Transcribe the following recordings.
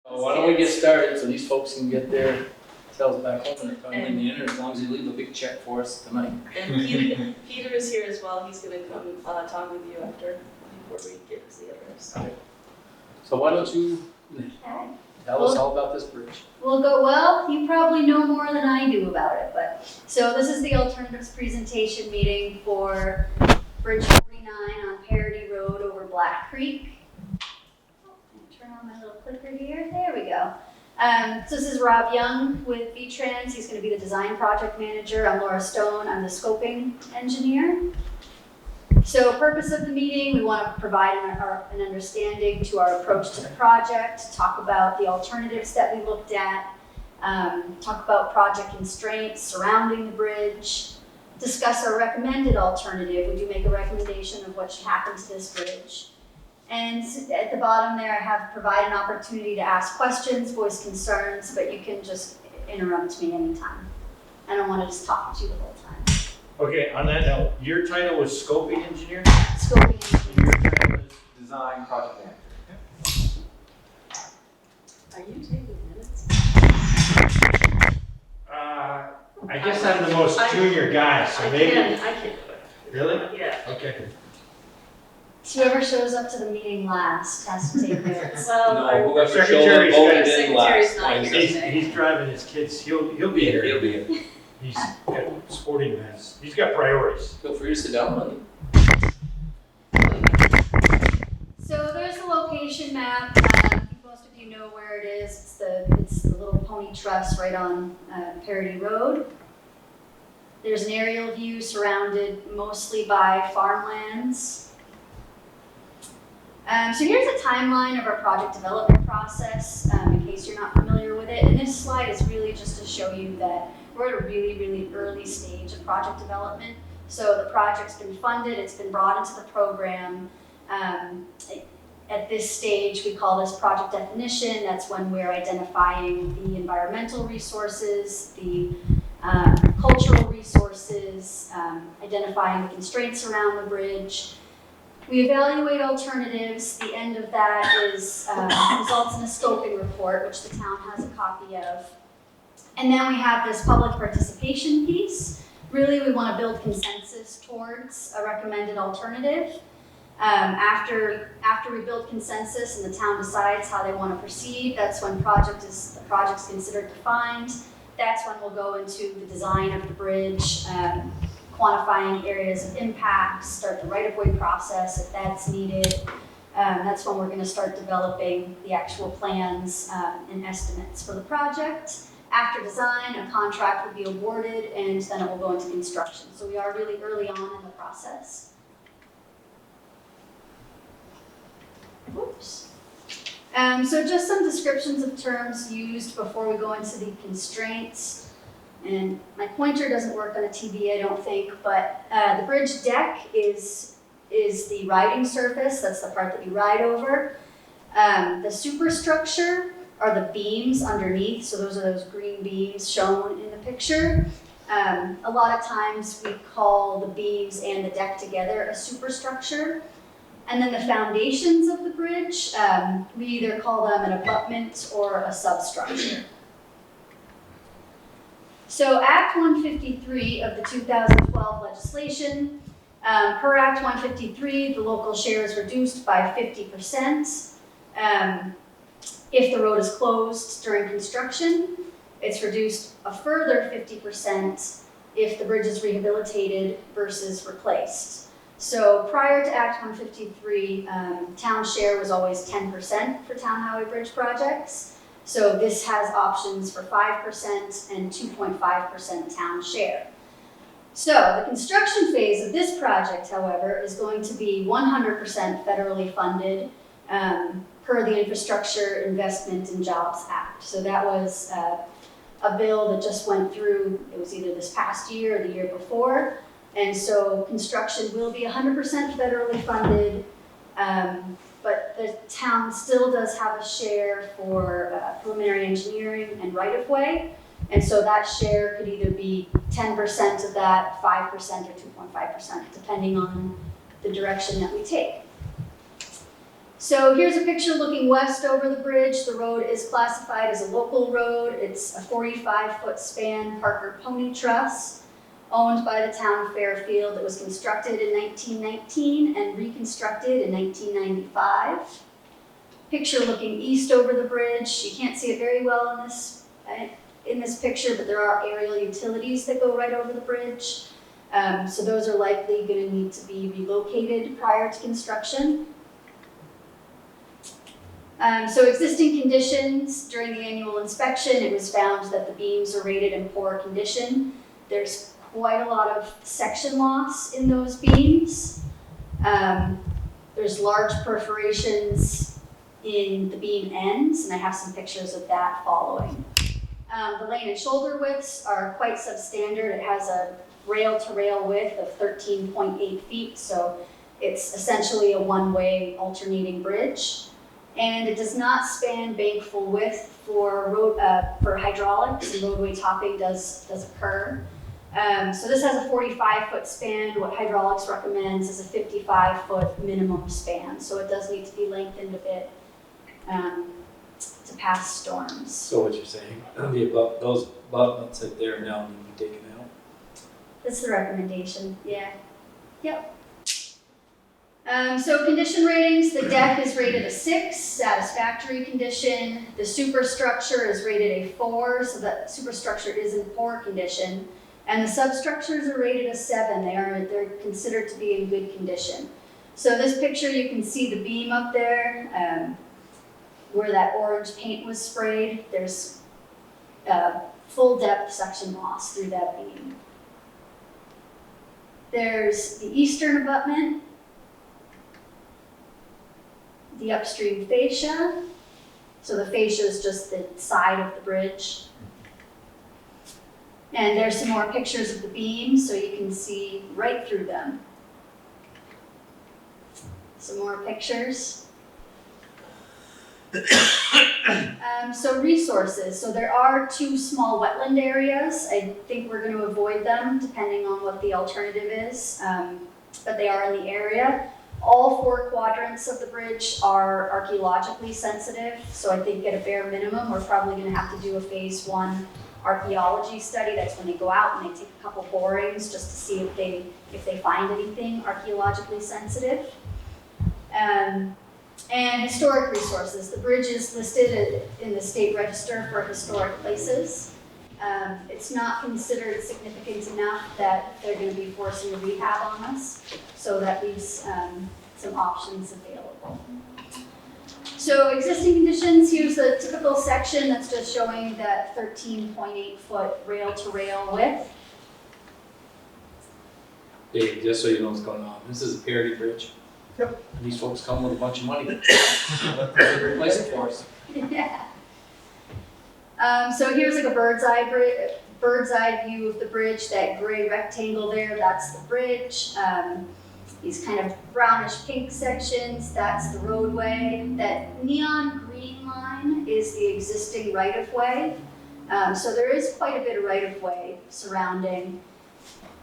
Why don't we get started so these folks can get their selves back home and they're coming in, as long as you leave a big check for us tonight. And Peter is here as well. He's going to come talk with you after, before we get to the others. So why don't you tell us all about this bridge? Well, you probably know more than I do about it, but, so this is the alternatives presentation meeting for Bridge 49 on Parity Road over Black Creek. Turn on my little clicker here, there we go. So this is Rob Young with V-Trans. He's going to be the design project manager. I'm Laura Stone, I'm the scoping engineer. So purpose of the meeting, we want to provide an understanding to our approach to the project, talk about the alternatives that we looked at, talk about project constraints surrounding the bridge, discuss our recommended alternative. We do make a recommendation of what should happen to this bridge. And at the bottom there, I have provide an opportunity to ask questions, voice concerns, but you can just interrupt me anytime. I don't want to just talk to you the whole time. Okay, on that note, your title was scoping engineer? Scoping engineer. Your title is design project manager. Are you taking minutes? I guess I'm the most junior guy, so maybe. I can do it. Really? Yeah. Okay. So whoever shows up to the meeting last has to take minutes. Well, No, whoever showed up Secretary's voted got- in Secretary's last. not Wednesday. here. He's driving his kids, he'll be here. He'll be here. He's got sporting events, he's got priorities. Feel free to sit down, honey. So there's the location map. Most of you know where it is. It's the little pony truss right on Parity Road. There's an aerial view surrounded mostly by farmlands. So here's a timeline of our project development process, in case you're not familiar with it. And this slide is really just to show you that we're at a really, really early stage of project development. So the project's been funded, it's been brought into the program. At this stage, we call this project definition. That's when we're identifying the environmental resources, the cultural resources, identifying the constraints around the bridge. We evaluate alternatives. The end of that is results in a scoping report, which the town has a copy of. And then we have this public participation piece. Really, we want to build consensus towards a recommended alternative. After we build consensus and the town decides how they want to proceed, that's when the project's considered defined. That's when we'll go into the design of the bridge, quantifying areas of impact, start the right-of-way process if that's needed. That's when we're going to start developing the actual plans and estimates for the project. After design, a contract will be awarded and then it will go into construction. So we are really early on in the process. Oops. So just some descriptions of terms used before we go into the constraints. And my pointer doesn't work on a TV, I don't think, but the bridge deck is the riding surface. That's the part that you ride over. The superstructure are the beams underneath. So those are those green beams shown in the picture. A lot of times we call the beams and the deck together a superstructure. And then the foundations of the bridge, we either call them an abutment or a substructure. So Act 153 of the 2012 legislation, per Act 153, the local share is reduced by 50%. If the road is closed during construction, it's reduced a further 50% if the bridge is rehabilitated versus replaced. So prior to Act 153, town share was always 10% for town highway bridge projects. So this has options for 5% and 2.5% town share. So the construction phase of this project, however, is going to be 100% federally funded per the Infrastructure Investment and Jobs Act. So that was a bill that just went through, it was either this past year or the year before. And so construction will be 100% federally funded, but the town still does have a share for preliminary engineering and right-of-way. And so that share could either be 10% of that, 5% or 2.5%, depending on the direction that we take. So here's a picture looking west over the bridge. The road is classified as a local road. It's a 45-foot span Parker Pony Truss, owned by the town of Fairfield. It was constructed in 1919 and reconstructed in 1995. Picture looking east over the bridge. You can't see it very well in this picture, but there are aerial utilities that go right over the bridge. So those are likely going to need to be relocated prior to construction. So existing conditions, during the annual inspection, it was found that the beams are rated in poor condition. There's quite a lot of section loss in those beams. There's large perforations in the beam ends, and I have some pictures of that following. The lane and shoulder widths are quite substandard. It has a rail-to-rail width of 13.8 feet, so it's essentially a one-way alternating bridge. And it does not span bank full width for hydraulics, and roadway topping does occur. So this has a 45-foot span. What hydraulics recommends is a 55-foot minimum span, so it does need to be lengthened a bit to pass storms. So what you're saying, those abutments that there now need to be taken out? That's the recommendation, yeah. Yep. So condition ratings, the deck is rated a 6, satisfactory condition. The superstructure is rated a 4, so that superstructure is in poor condition. And the substructures are rated a 7. They're considered to be in good condition. So this picture, you can see the beam up there, where that orange paint was sprayed. There's full depth section loss through that beam. There's the eastern abutment, the upstream fascia. So the fascia is just the side of the bridge. And there's some more pictures of the beams so you can see right through them. Some more pictures. So resources. So there are 2 small wetland areas. I think we're going to avoid them depending on what the alternative is, but they are in the area. All 4 quadrants of the bridge are archaeologically sensitive, so I think at a bare minimum, we're probably going to have to do a phase 1 archaeology study. That's when they go out and they take a couple borings just to see if they find anything archaeologically sensitive. And historic resources. The bridge is listed in the state register for historic places. It's not considered significant enough that they're going to be forcing a rehab on us, so that leaves some options available. So existing conditions, here's the typical section that's just showing that 13.8 foot rail-to-rail width. Dave, just so you know what's going on, this is a parity bridge. Yep. And these folks come with a bunch of money. They replace it for us. Yeah. So here's like a bird's eye view of the bridge. That gray rectangle there, that's the bridge. These kind of brownish pink sections, that's the roadway. That neon green line is the existing right-of-way. So there is quite a bit of right-of-way surrounding.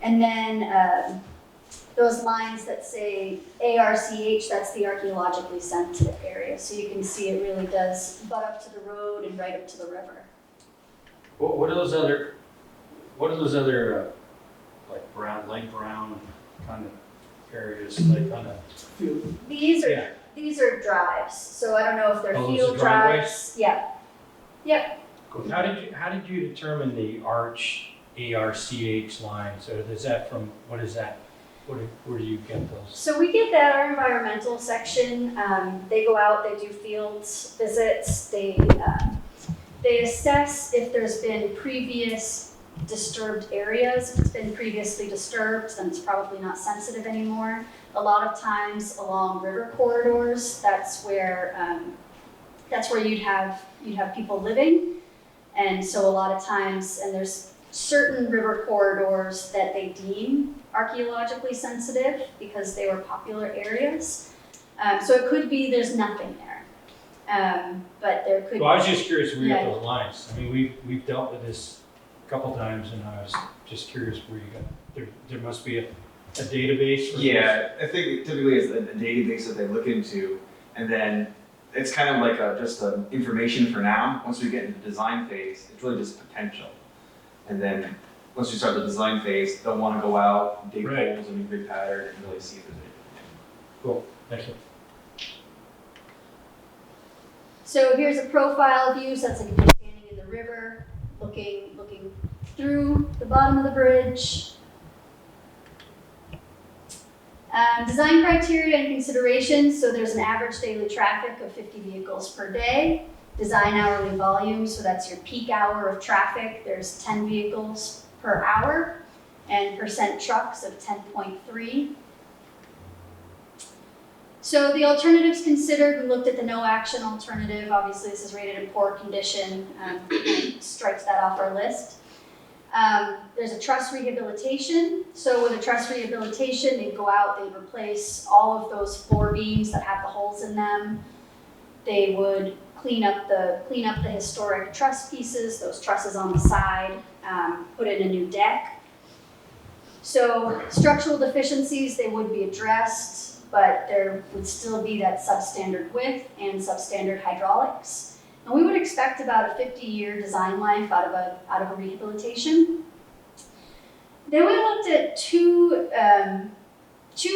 And then those lines that say ARCH, that's the archaeologically sensitive area. So you can see it really does butt up to the road and right up to the river. What are those other like brown, light brown kind of areas, like on a These are drives. So I don't know if they're Oh, those field are driveways? drives. Yeah. Yep. How did you determine the ARCH line? So is that from, what is that? Where do you get those? So we get that our environmental section. They go out, they do field visits, they assess if there's been previous disturbed areas. If it's been previously disturbed, then it's probably not sensitive anymore. A lot of times along river corridors, that's where you'd have people living. And so a lot of times, and there's certain river corridors that they deem archaeologically sensitive because they were popular areas. So it could be there's nothing there, but there could. Well, I was just curious where you got those lines. I mean, we've dealt with this a couple times, and I was just curious where you got. There must be a database for Yeah, I think typically it's a database that they look into, And then it's kind of like just information for now. Once we get into the design phase, it's really just potential. And then once we start the design phase, they'll want to go out, dig Right. holes in a grid pattern and really see if there's anything. Cool, thank you. So here's a profile view, so that's like if you're standing in the river, looking through the bottom of the bridge. Design criteria and considerations, so there's an average daily traffic of 50 vehicles per day. Design hourly volume, so that's your peak hour of traffic, there's 10 vehicles per hour, and percent trucks of 10.3. So the alternatives considered, we looked at the no action alternative. Obviously this is rated in poor condition, strikes that off our list. There's a truss rehabilitation. So with a truss rehabilitation, they'd go out, they'd replace all of those floor beams that have the holes in them. They would clean up the historic truss pieces, those trusses on the side, put in a new deck. So structural deficiencies, they would be addressed, but there would still be that substandard width and substandard hydraulics. And we would expect about a 50-year design life out of a rehabilitation. Then we looked at two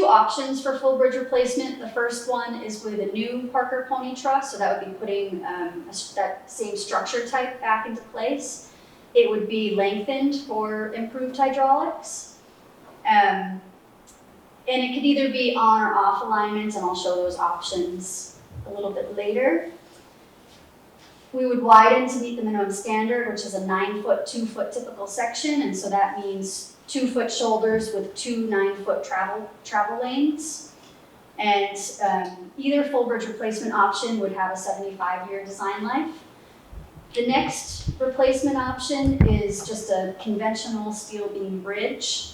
options for full bridge replacement. The first one is with a new Parker Pony truss, so that would be putting that same structure type back into place. It would be lengthened for improved hydraulics. And it could either be on or off alignment, and I'll show those options a little bit later. We would widen to meet the minimum standard, which is a 9-foot, 2-foot typical section, and so that means 2-foot shoulders with 2 9-foot travel lanes. And either full bridge replacement option would have a 75-year design life. The next replacement option is just a conventional steel beam bridge.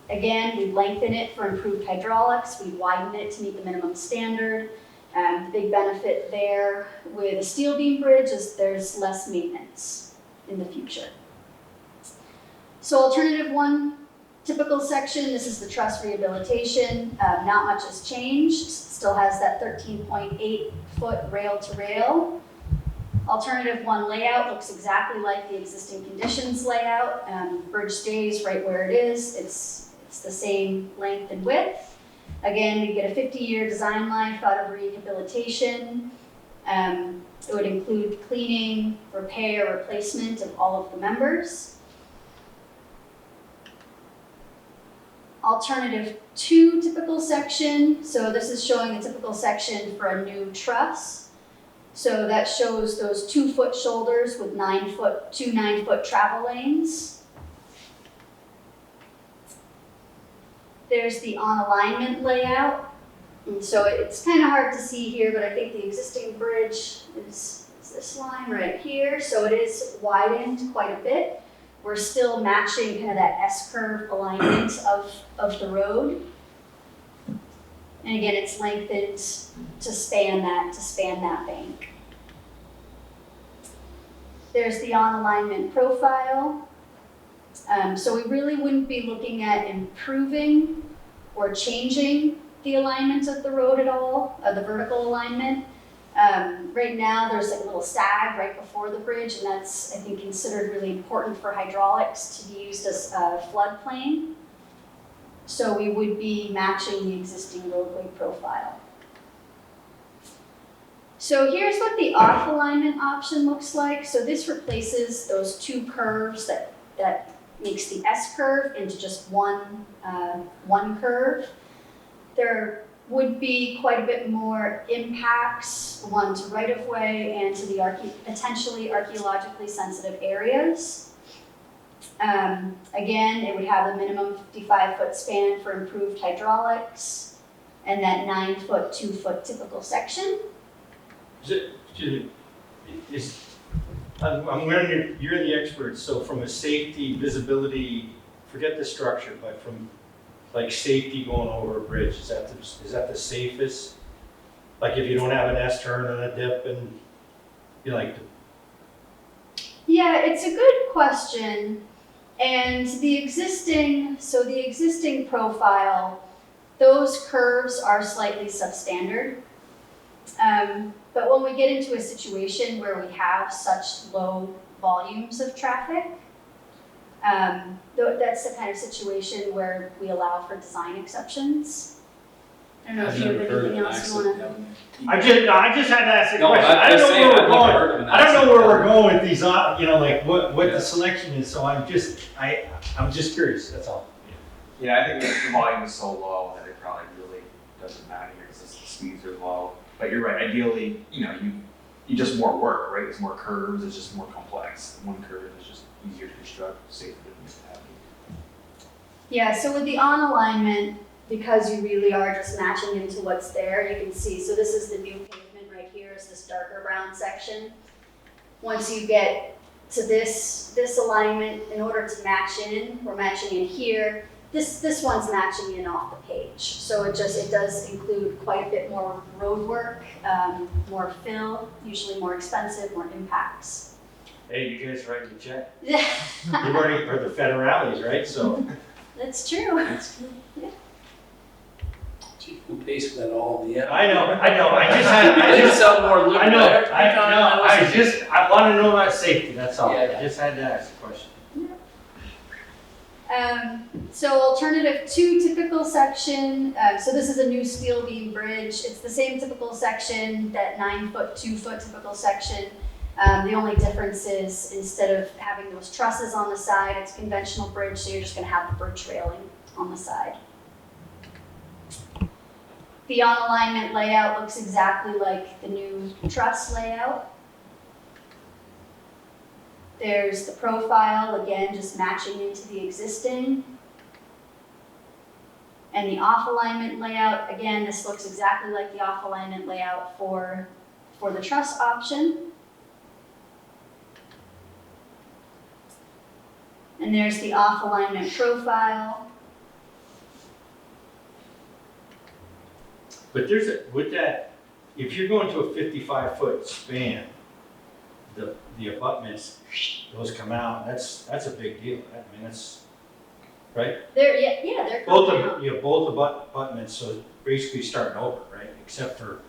Again, we'd lengthen it for improved hydraulics, we'd widen it to meet the minimum standard. The big benefit there with a steel beam bridge is there's less maintenance in the future. So alternative one, typical section, this is the truss rehabilitation. Not much has changed, still has that 13.8 foot rail to rail. Alternative one layout looks exactly like the existing conditions layout. Bridge stays right where it is, it's the same length and width. Again, we get a 50-year design life out of rehabilitation. It would include cleaning, repair, replacement of all of the members. Alternative 2 typical section. So this is showing the typical section for a new truss. So that shows those 2-foot shoulders with 2 9-foot travel lanes. There's the on alignment layout. And so it's kind of hard to see here, but I think the existing bridge is this line right here. So it is widened quite a bit. We're still matching kind of that S-curve alignment of the road. And again, it's lengthened to span that bank. There's the on alignment profile. So we really wouldn't be looking at improving or changing the alignment of the road at all, the vertical alignment. Right now, there's like a little sag right before the bridge, and that's, I think, considered really important for hydraulics to be used as a floodplain. So we would be matching the existing roadway profile. So here's what the off alignment option looks like. So this replaces those 2 curves that makes the S curve into just one curve. There would be quite a bit more impacts, one to right of way and to the potentially archaeologically sensitive areas. Again, it would have a minimum 55-foot span for improved hydraulics and that 9-foot, 2-foot typical section. I'm wondering, you're the expert, so from a safety, visibility, forget the structure, but from like safety going over a bridge, is that the safest? Like if you don't have an S-turn and a dip and you like to... Yeah, it's a good question. And the existing profile Those curves are slightly substandard. But when we get into a situation where we have such low volumes of traffic, that's the kind of situation where we allow for design exceptions. I don't know if I've you have never heard of anything an else you wanna. accident down there. I just had to ask a No, question. I I'm don't just know saying, where I've we're never going. heard of an I don't know accident where we're down going with these, what Yeah. the selection is, so I'm just curious, that's all. Yeah, I think the volume is so low that it probably really doesn't matter because the speeds are low. But you're right, ideally, you just more work, right? It's more curves, it's just more complex. One curve is just easier to construct, safer to have. Yeah, so with the on alignment, because you really are just matching into what's there, you can see, so this is the new pavement right here, is this darker brown section. Once you get to this alignment, in order to match in, we're matching in here. This one's matching in off the page. So it does include quite a bit more road work, more fill, usually more expensive, more impacts. Hey, you guys writing the check? Yeah, You've already, for the federales, right, so. that's true. Gee, who pays for that all in the end? I know, I It just, sound more I know, lucrative. I wanna know about safety, that's all, Yeah. I just had to ask the question. So alternative 2 typical section, so this is a new steel beam bridge. It's the same typical section, that 9-foot, 2-foot typical section. The only difference is instead of having those trusses on the side, it's conventional bridge, so you're just gonna have the bridge railing on the side. The on alignment layout looks exactly like the new truss layout. There's the profile, again, just matching into the existing. And the off alignment layout, again, this looks exactly like the off alignment layout for the truss option. And there's the off alignment profile. But if you're going to a 55-foot span, the abutments, those come out, that's a big deal, I mean, that's, right? They're Both coming out. of, both abutments, so basically starting over, right, except for,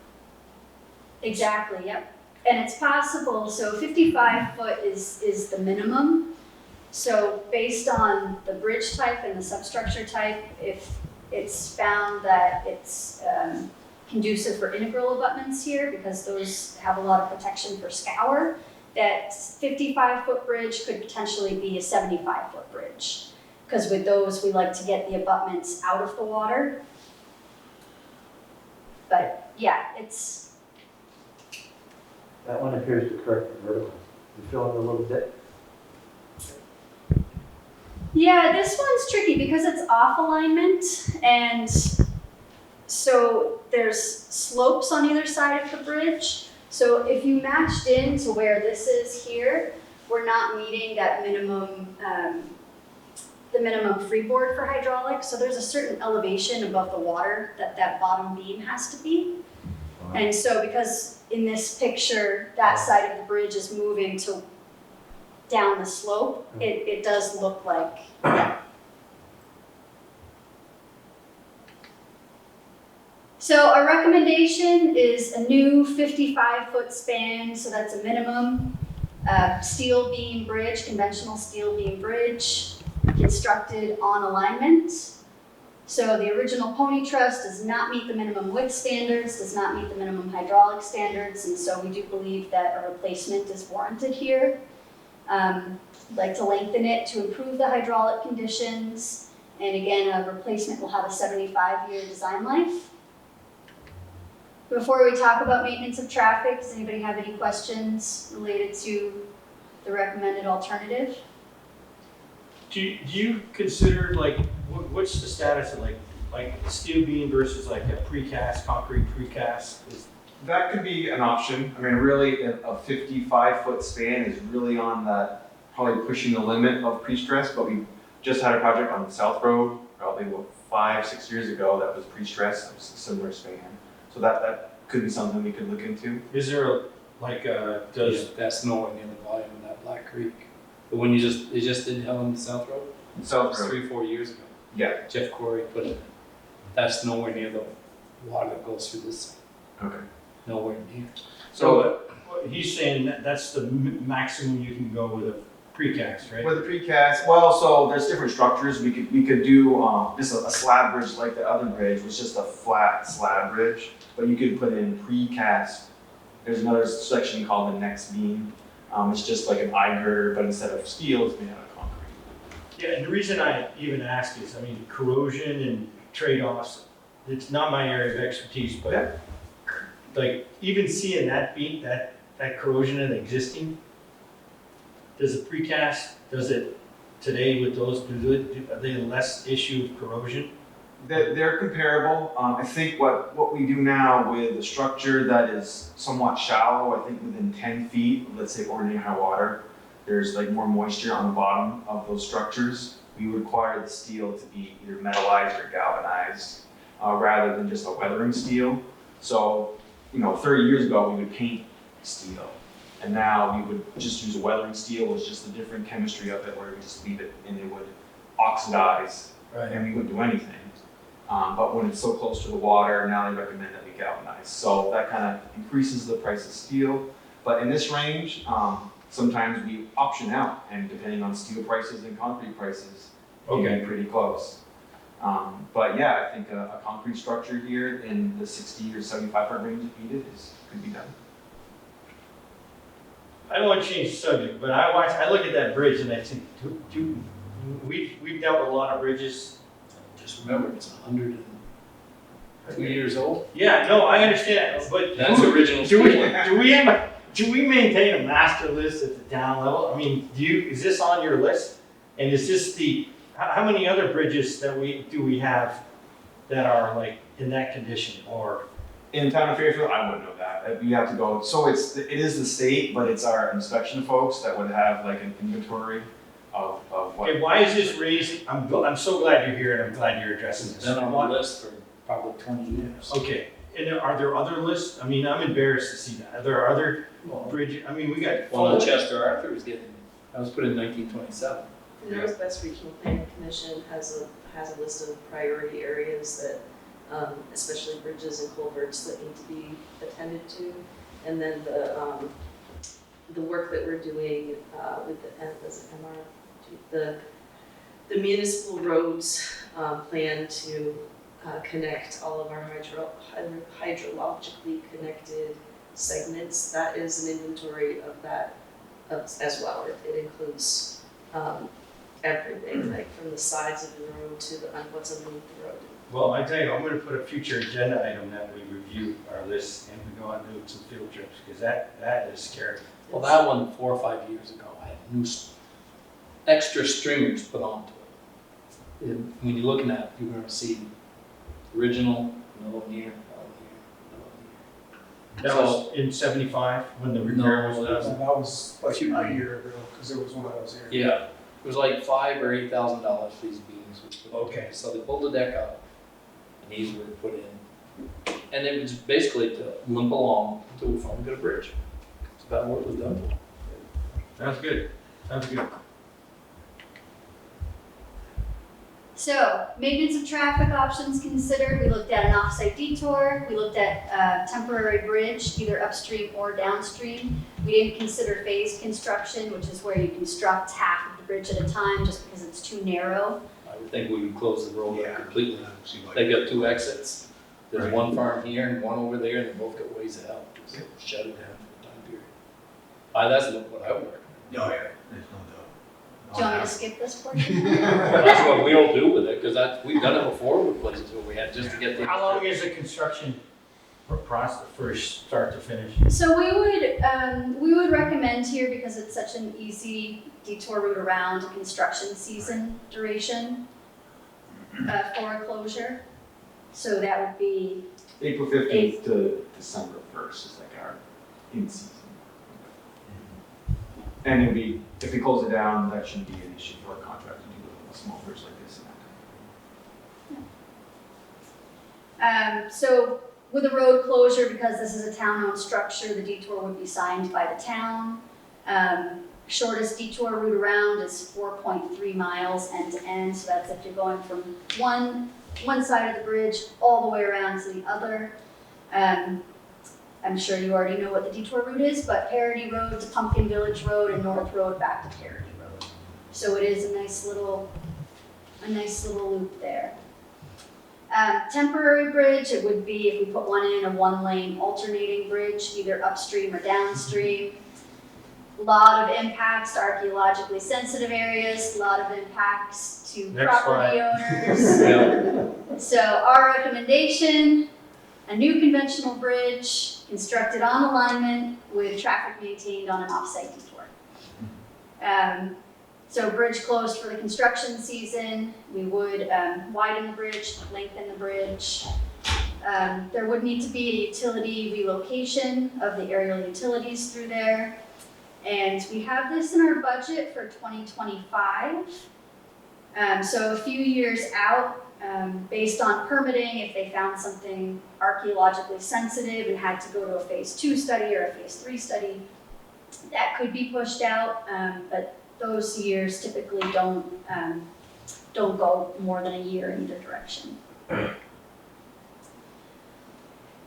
Exactly, yep. And it's possible, so 55 foot is the minimum. So based on the bridge type and the substructure type, if it's found that it's conducive for integral abutments here, because those have a lot of protection for scour, that 55-foot bridge could potentially be a 75-foot bridge. Because with those, we like to get the abutments out of the water. But yeah, it's, That one appears to correct the vertical. You fill in a little bit. yeah, this one's tricky because it's off alignment, and so there's slopes on either side of the bridge. So if you matched in to where this is here, we're not meeting that minimum, the minimum freeboard for hydraulics. So there's a certain elevation above the water that bottom beam has to be. And so because in this picture, that side of the bridge is moving to down the slope, it does look like that. So our recommendation is a new 55-foot span, so that's a minimum. Steel beam bridge, conventional steel beam bridge, constructed on alignment. So the original pony truss does not meet the minimum width standards, does not meet the minimum hydraulic standards, and so we do believe that a replacement is warranted here. I'd like to lengthen it to improve the hydraulic conditions, and again, a replacement will have a 75-year design life. Before we talk about maintenance of traffic, does anybody have any questions related to the recommended alternative? do you consider, like, what's the status of like steel beam versus like a precast, concrete precast? That could be an option. I mean, really, a 55-foot span is really on that, probably pushing the limit of pre-stress, but we just had a project on South Road, probably 5-6 years ago, that was pre-stress, it was a similar span. So that could be something we could look into. Is there That's nowhere near the volume of that Black Creek. The one they just did on South Road? South It was Road, 3-4 years ago. yeah. Jeff Corey put it in. That's nowhere near the water that goes through this site, Okay. nowhere near. So he's saying that's the maximum you can go with a precast, right? With the precast, well, so there's different structures. We could do just a slab bridge like the other bridge was just a flat slab bridge, but you could put in precast. There's another section called the next beam. It's just like an eye girder, but instead of steel, it's made out of concrete. Yeah, and the reason I even ask is, I mean, corrosion and trade-offs, it's not my area of expertise, but Yeah. like even seeing that beat, that corrosion in existing, does a precast, does it today with those, are they less issue of corrosion? They're comparable. I think what we do now with a structure that is somewhat shallow, I think within 10 feet, let's say ordinary high water, there's like more moisture on the bottom of those structures. We would require the steel to be either metallized or galvanized, rather than just a weathering steel. So, 30 years ago, we would paint steel. And now we would just use a weathering steel. It's just a different chemistry of it where we just leave it and it would oxidize and we wouldn't do anything. But when it's so close to the water, now they recommend that we galvanize. So that kind of increases the price of steel. But in this range, sometimes we option out, and depending on steel prices and concrete prices, it can be pretty close. But yeah, I think a concrete structure here in the 60 or 75 foot range if needed could be done. I don't want to change the subject, but I look at that bridge and I think, we've dealt with a lot of bridges. Just remember, it's 102 years old. Yeah, no, I understand, but That's original do steel. do we maintain a master list at the town level? I mean, is this on your list? And is this how many other bridges that do we have that are like in that condition or? In town of Fairfield, I wouldn't know that. You have to go, so it is the state, but it's our inspection folks that would have like an inventory of what. Okay, why is this raised? I'm so glad you're here and I'm glad you're addressing It's this. been on the list for probably 20 years. Okay, and are there other lists? I mean, I'm embarrassed to see that. Are there other Well, bridges? I mean, we got. Well, Chester Arthur was that was put in 1927. The Northwest Regional Planning Commission has a list of priority areas that, especially bridges and culverts that need to be attended to. And then the work that we're doing with the municipal roads plan to connect all of our hydrologically connected segments. That is an inventory of that as well. It includes everything, like from the sides of the road to what's underneath the road. Well, I tell you, I'm gonna put a future agenda item that we review our list and we go out and do some field trips, because that is scary. Well, that one 4 or 5 years ago had new extra stringers put onto it. When you're looking at it, you're going to see original, no near, That was in 75 when the repair was done. That was like a year ago, because it was when I was here. Yeah, it was like $5,000 or $8,000 for these beams. Okay. So they pulled the deck up, and these were put in, and it was basically to limp along until we finally got a bridge. That's about what it was done for. Sounds good. Sounds good. So, maintenance of traffic options considered, we looked at an off-site detour, we looked at a temporary bridge, either upstream or downstream. We didn't consider phased construction, which is where you construct half of the bridge at a time just because it's too narrow. I would think we would close the road Yeah. up completely. They got 2 exits. There's Right. one farm here and one over there, and they both got ways to help. Just shut it down for a time period. That's what I would recommend. Oh, yeah, there's no doubt. Do you want me to skip this portion? That's what we'll do with it, because we've done it before with places where we had just to get the. How long is the construction process from start to finish? So we would recommend here, because it's such an easy detour route around a construction season duration for a closure. So that would be, April 15th to December 1st is like our in-season. And it'll be, if we close it down, that shouldn't be an issue for a contractor to do a small bridge like this. so with a road closure, because this is a town-owned structure, the detour would be signed by the town. Shortest detour route around is 4.3 miles end to end, so that's if you're going from one side of the bridge all the way around to the other. I'm sure you already know what the detour route is, but Parity Road to Pumpkin Village Road and North Road back to Parity Road. So it is a nice little loop there. Temporary bridge, it would be if we put one in, a one-lane alternating bridge, either upstream or downstream. A lot of impacts to archaeologically sensitive areas, a lot of impacts to Next property owners. Yeah. So our recommendation, a new conventional bridge constructed on alignment with traffic maintained on an off-site detour. So bridge closed for the construction season. We would widen the bridge, lengthen the bridge. There would need to be a utility relocation of the aerial utilities through there. And we have this in our budget for 2025. So a few years out, based on permitting, if they found something archaeologically sensitive and had to go to a phase 2 study or a phase 3 study, that could be pushed out, but those years typically don't go more than a year in either direction.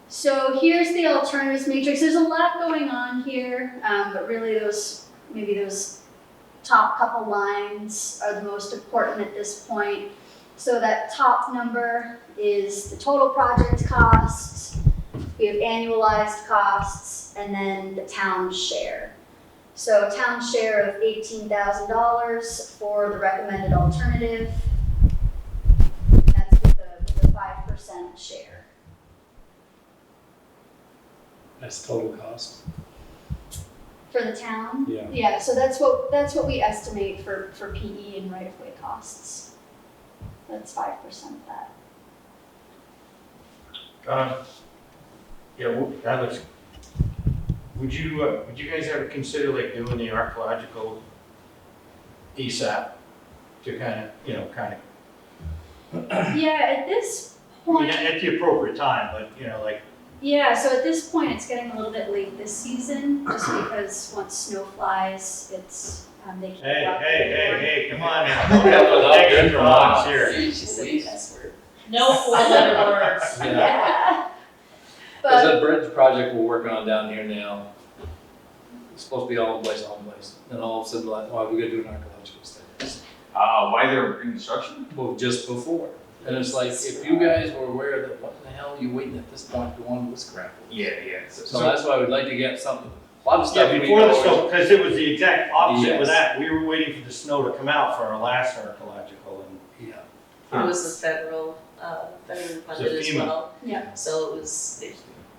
So here's the alternatives matrix. There's a lot going on here, but really those top couple lines are the most important at this point. So that top number is the total project costs, we have annualized costs, and then the town's share. So town's share of $18,000 for the recommended alternative. That's with the 5% share. That's total cost. For the town? Yeah. Yeah, so that's what we estimate for PE and right-of-way costs. That's 5% of that. Yeah, well, that looks, would you guys ever consider like doing the archaeological ASAP to kind of, Yeah, at this I mean, point, at the appropriate time, but like, yeah, so at this point, it's getting a little bit late this season, just because once snow flies, it's, they can't. hey, come on now. Don't have without Extra good lots for here. She said the S word. No 4-letter words. Yeah. There's But, a bridge project we're working on down here now. It's supposed to be all in place. Then all of a sudden, like, why are we gonna do an archaeological study? Why they're in construction? Well, just before. And it's like, if you guys were aware that, what the hell are you waiting at this point to go on with scrap? Yeah. So that's why we'd like to get something, a lot of stuff. Yeah, we before the know snow, because it was the exact opposite Yes. with that. We were waiting for the snow to come out for our last archaeological and. Yeah. It was the federal funded as FEMA. well. Yeah. So it was,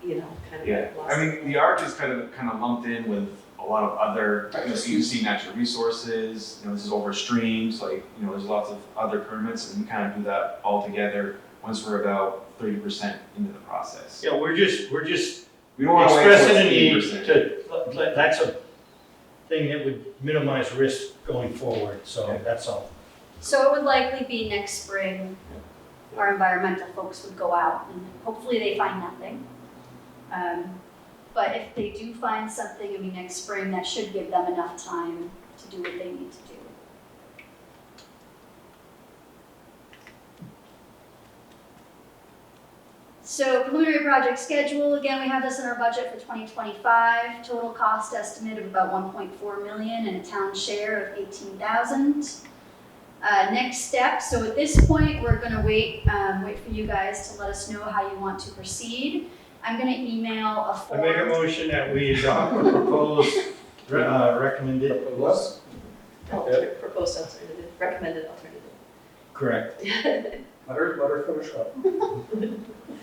kind of. Yeah, lost I mean, the ARC is kind of lumped in with a lot of other, so you see natural resources, this is over streams, like, there's lots of other permits, and we kind of do that all together once we're about 30% into the process. Yeah, we're just We don't want to wait expressing a till need it's 80%. to, that's a thing that would minimize risk going forward, so that's all. so it would likely be next spring, our environmental folks would go out, and hopefully they find nothing. But if they do find something, next spring, that should give them enough time to do what they need to do. So preliminary project schedule, again, we have this in our budget for 2025, total cost estimate of about 1.4 million and a town share of 18,000. Next step, so at this point, we're gonna wait for you guys to let us know how you want to proceed. I'm gonna email a I form. make a motion that we adopt the proposed, recommended, What? Proposed alternative, recommended alternative. correct. Let her finish up.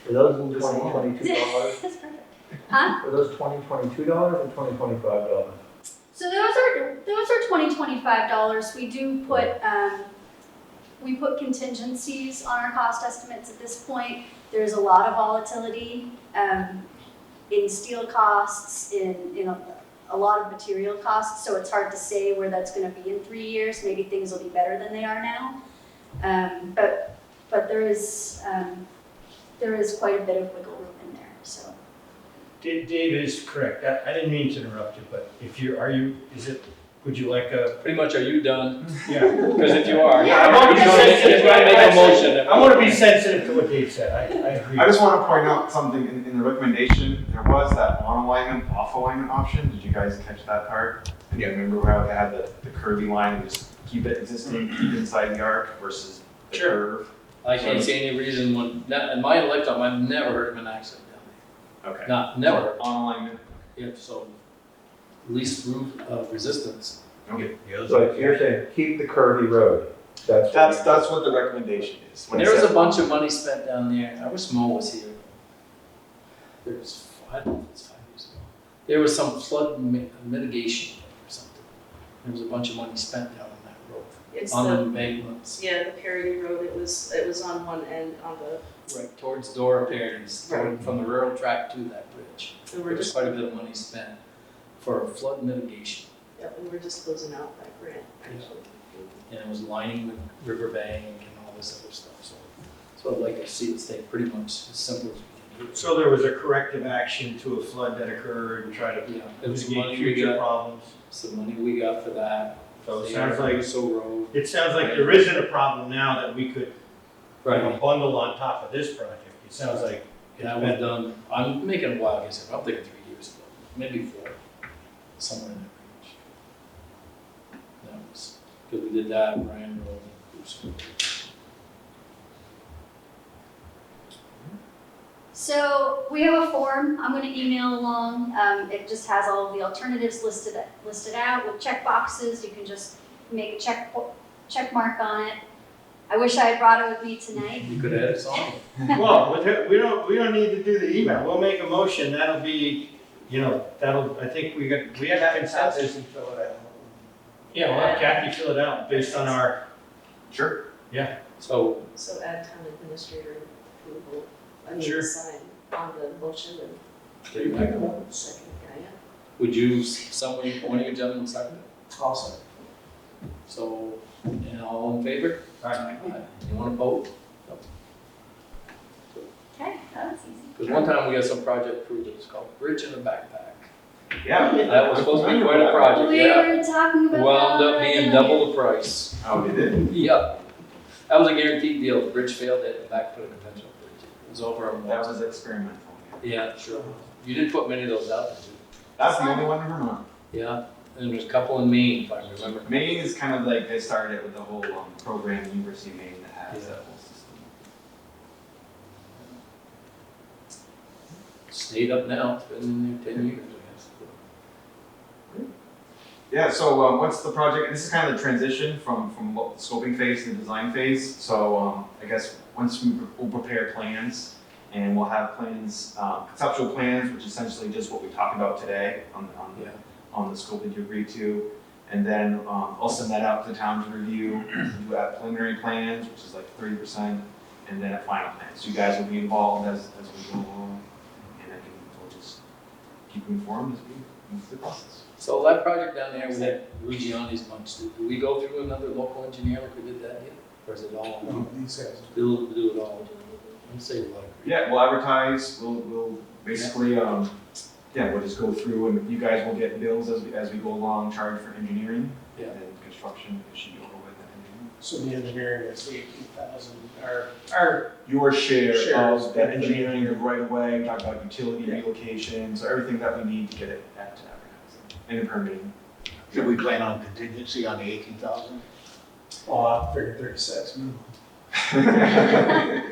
For those in $2022, That's perfect. Huh? for those $2022 or $2025? So those are $2025. We do put we put contingencies on our cost estimates at this point. There's a lot of volatility in steel costs, in a lot of material costs. So it's hard to say where that's going to be in 3 years. Maybe things will be better than they are now. But there is quite a bit of wiggle room in there. So. Dave is correct. I didn't mean to interrupt you, but is it Would you like a, Pretty much, are you done? yeah. Because if you are, I want to be sensitive. you gotta make a motion. I want to be sensitive to what Dave said, I agree. I just want to point out something in the recommendation, there was that on alignment, off alignment option, did you guys catch that part? And you remember how it had the curvy line and just keep it existing, keep it inside the arc versus the Sure. curve? I can't see any reason when, in my lifetime, I've never heard of an accident down Okay. there. Not, never. On alignment, If so, least root of resistance. okay. So you're saying, keep the curvy road. That's what the recommendation is. When it There was says- a bunch of money spent down there. I wish Mo was here. There was, I don't know if it's 5 years ago. There was some flood mitigation or something. There was a bunch of money spent down on that road, It's on the the, embankments. yeah, the Parity Road, it was on one end on the, Right, towards Dora Perry's, Right. from the railroad track to that bridge. and There we're was just, quite a bit of money spent for flood mitigation. yeah, and we're just closing out that grant, actually. And it was lining the riverbank and all this other stuff, so I'd like to see it stay pretty much as simple as we can do. So there was a corrective action to a flood that occurred and try to Yeah, it was mitigate money we future got, problems. some money we got for that. So it sounds like, So road. it sounds like there isn't a problem now that we could, bundle on top of this project. It sounds like That was done, I'm making a wild guess, I'm thinking 3 years ago, maybe 4, somewhere in that range. That was, because we did that, Ryan Road, Bruce Road. So we have a form I'm gonna email along. It just has all of the alternatives listed out with check boxes. You can just make a check mark on it. I wish I had brought it with me tonight. You could add a song. Well, we don't need to do the email, we'll make a motion, that'll be, I think we have consensus. Fill it out. Yeah, we'll have Kathy fill it out based on our, Sure. So, So add town administrator approval, Sure. sign on the motion and there you go. second, yeah. Would you, one of you gentlemen second it? Awesome. So, and all in favor? Aye. Anyone opposed? Okay, that was easy. Because one time we got some project approved, it was called Bridge in a Backpack. Yeah. That was supposed to be quite a project, We yeah. were talking about Wound that up being already. double the price. Oh, you did? Yep. That was a guaranteed deal. The bridge failed, they had to back put a conventional bridge. It was over a That month. was experimental. Yeah, sure. You didn't put many of those out there, did you? That's the only one in Vermont. Yeah, and there's a couple in Maine, if I remember. Maine is kind of like, they started it with the whole program, University of Maine, that has Yeah. that whole system. Stayed up now, it's been in there 10 years, I guess. Yeah, so what's the project, this is kind of the transition from what the scoping phase to the design phase. So I guess once we'll prepare plans, and we'll have plans, conceptual plans, which is essentially just what we talked about today on the scope that you agreed to. And then I'll send that out to the town to review, do that preliminary plans, which is like 30%, and then a final plan. So you guys will be involved as we go along, and we'll just keep you informed as we move through the process. So that project down there, we had Ruggiani's bunch, do we go through another local engineer like we did that yet? Or is it all, These guys. do it all? I'd say like. Yeah, we'll advertise, we'll basically, we'll just go through and you guys will get bills as we go along, charge for engineering. Yeah. And then construction, it should be over with that engineering. So the engineering is 18,000, our Your share Share of that of engineering, the right of way, we talk about utility relocation, so everything that we need to get it at advertising and the permitting. Should we plan on contingency on the 18,000? I figured 36 minimum.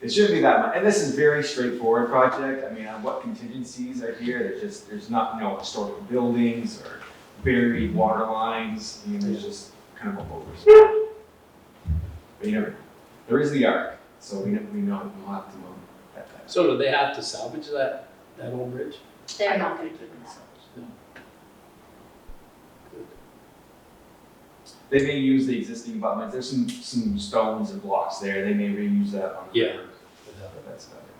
It shouldn't be that much, and this is very straightforward project. I mean, on what contingencies are here, there's not, historical buildings or buried water lines. I mean, there's just kind of a whole risk. But you never know. There is the arc, so we know we'll have to that. So do they have to salvage that old bridge? They're not gonna keep that. They may use the existing abutments. There's some stones and blocks there. They may reuse that on the Yeah. curb. But that's about it.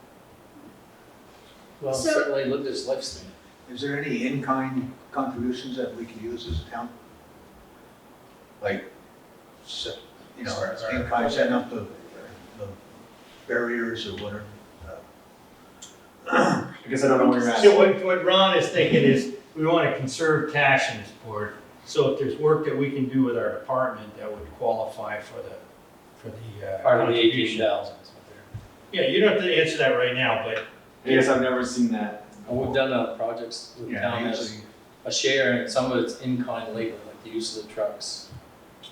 Well, So- certainly lived its lifespan. Is there any in-kind contributions that we can use as a town? Like, in-kind, setting up the barriers or whatever? I guess I don't know where you're at. so what Ron is thinking is, we want to conserve cash in this board. So if there's work that we can do with our department that would qualify for the Part of the contribution. 18,000 is what they're. Yeah, you don't have to answer that right now, but I guess I've never seen that. And we've done projects with the town has a share, and some of it's in-kind labor, like the use of the trucks,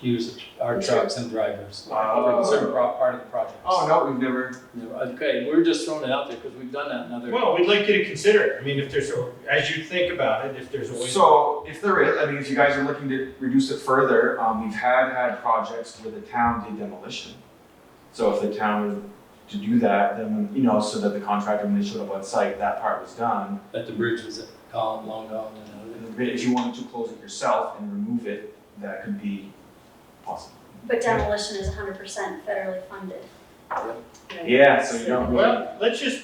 use of our trucks and drivers. For a certain part of the project. Oh, no, we've never. Okay, we're just throwing it out there because we've done that in other. well, we'd like you to consider it. I mean, if there's as you think about it, if there's a way. So if there is, I mean, if you guys are looking to reduce it further, we've had projects where the town did demolition. So if the town was to do that, then, you know, so that the contractor, when they showed up on site, that part was done. That the bridge was gone, long gone, and If you wanted to close it yourself and remove it, that could be possible. But demolition is 100% federally funded. Yeah, so you don't really. Well, let's just.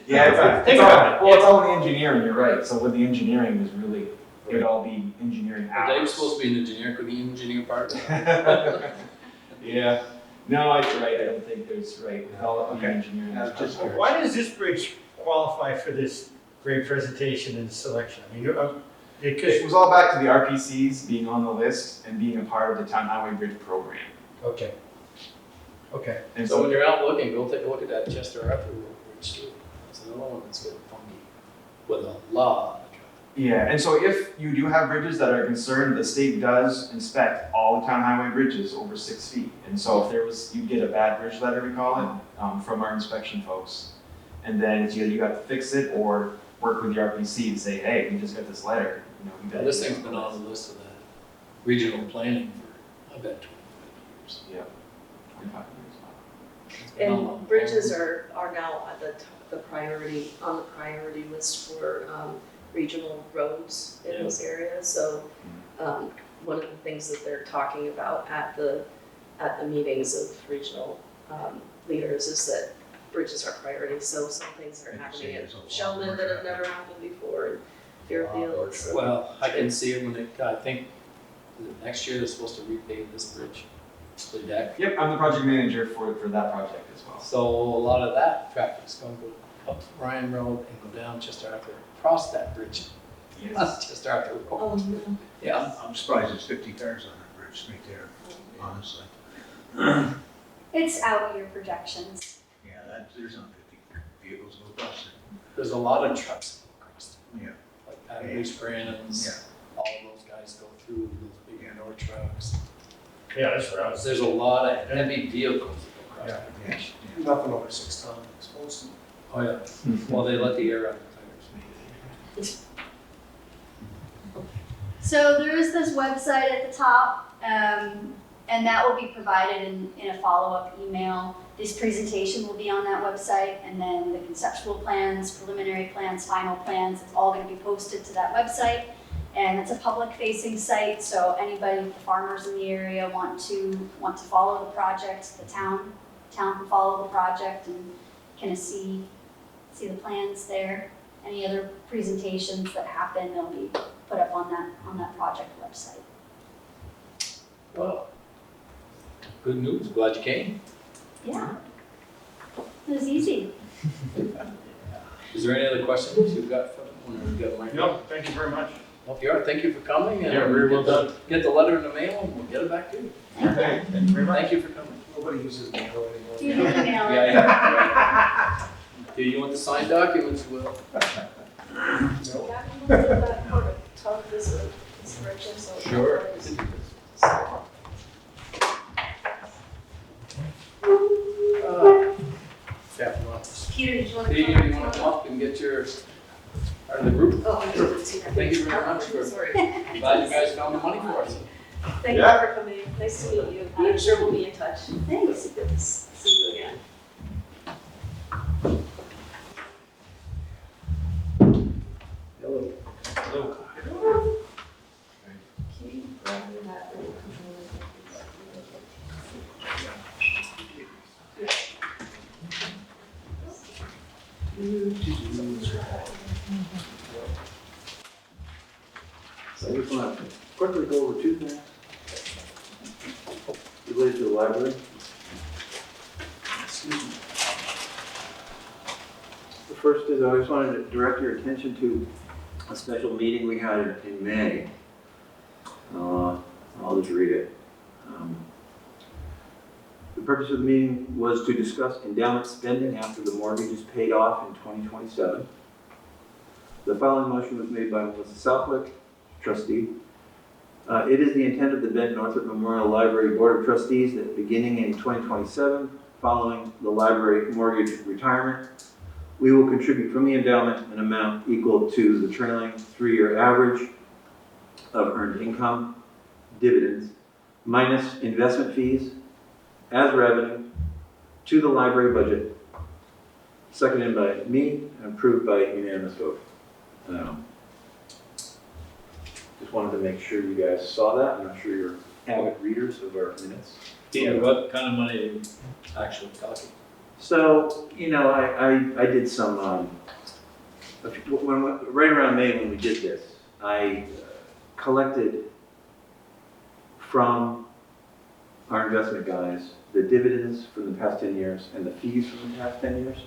Yeah, think about it. Well, it's all in the engineering, you're right. So with the engineering is really, it would all be engineering Well, hours. Dave's supposed to be an engineer, could he engineer part of it? Yeah, no, you're right, I don't think there's, right, development engineering. I was just curious. Why does this bridge qualify for this great presentation and selection? I mean, because, It was all back to the RPCs being on the list and being a part of the Town Highway Bridge Program. okay. And So when you're out looking, go take a look at that Chester Arthur Road Bridge too. It's another one that's good funky with a lot of traffic. yeah, and so if you do have bridges that are concerned, the state does inspect all the town highway bridges over 6 feet. And so if there was, you'd get a bad bridge letter, we call it, from our inspection folks. And then it's either you have to fix it or work with the RPC and say, hey, we just got this letter, you know, we got. Well, this thing's been on the list of the regional planning for, I bet, 25 years. Yeah, 25 years. It's been on And bridges are now at the priority, on the priority list for regional roads in this area. So one of the things that they're talking about at the meetings of regional leaders is that bridges are priority. So some things are happening at Sheldon that have never happened before, and Fairfield. So Well, I can see it when they, I think, next year they're supposed to repave this bridge, the deck. Yep, I'm the project manager for that project as well. So a lot of that traffic's going to go up to Bryan Road and go down Chester Arthur, across that bridge. Yes. Chester Arthur Road. Oh, no. Yeah. I'm surprised it's 50 cars on that bridge right there, honestly. It's out year projections. Yeah, there's not 50 vehicles go across There's a lot of trucks that go across there. Yeah. there. Like Adam Reese Brannon's, all of those guys go through those big Nord trucks. Yeah, that's what I was. There's a lot of heavy vehicles that go across that Yeah. bridge. Nothing over 6 tons, supposed to. Oh, yeah. Well, they let the air out of the tires. So there is this website at the top, and that will be provided in a follow-up email. This presentation will be on that website, and then the conceptual plans, preliminary plans, final plans, it's all gonna be posted to that website. And it's a public-facing site, so anybody, the farmers in the area want to follow the project, the town can follow the project and kind of see the plans there. Any other presentations that happen, they'll be put up on that project website. Well, good news, glad you came. Yeah. It was easy. Is there any other questions you've got from, when we've got Mike? No, thank you very much. Well, if you are, thank you for coming. And Yeah, very well done. Get the letter in the mail and we'll get it back to you. Thank you very much. Thank you for coming. Nobody uses mail anymore. Do you email it? Yeah. Do you want the signed documents, Will? Talk this direction, so. Sure. Yeah, you want- Peter, did you want to Peter, come? you want to come up and get your, part of the group? Oh, I didn't see that. Thank you very much for- Sorry. Glad you guys found the money for us. Thank you for coming. Nice to meet you. I'm sure we'll be in touch. Thanks. Good to see you again. Hello. Hello. Can you grab me that? So I just want to quickly go over two things related to the library. Excuse me. The first is I just wanted to direct your attention to a special meeting we had in May. let you read it. The purpose of the meeting was to discuss endowment spending after the mortgage is paid off in 2027. The following motion was made by Melissa Southwick, trustee. It is the intent of the Bend Northrup Memorial Library Board of Trustees that beginning in 2027, following the library mortgage retirement, we will contribute from the endowment an amount equal to the trailing 3-year average of earned income, dividends, minus investment fees, as revenue, to the library budget, seconded by me and approved by unanimous vote. Just wanted to make sure you guys saw that. I'm not sure you're avid readers of our minutes. Peter, what kind of money are you actually talking? So, you know, I did some, right around May when we did this, I collected from our investment guys the dividends from the past 10 years and the fees from the past 10 years.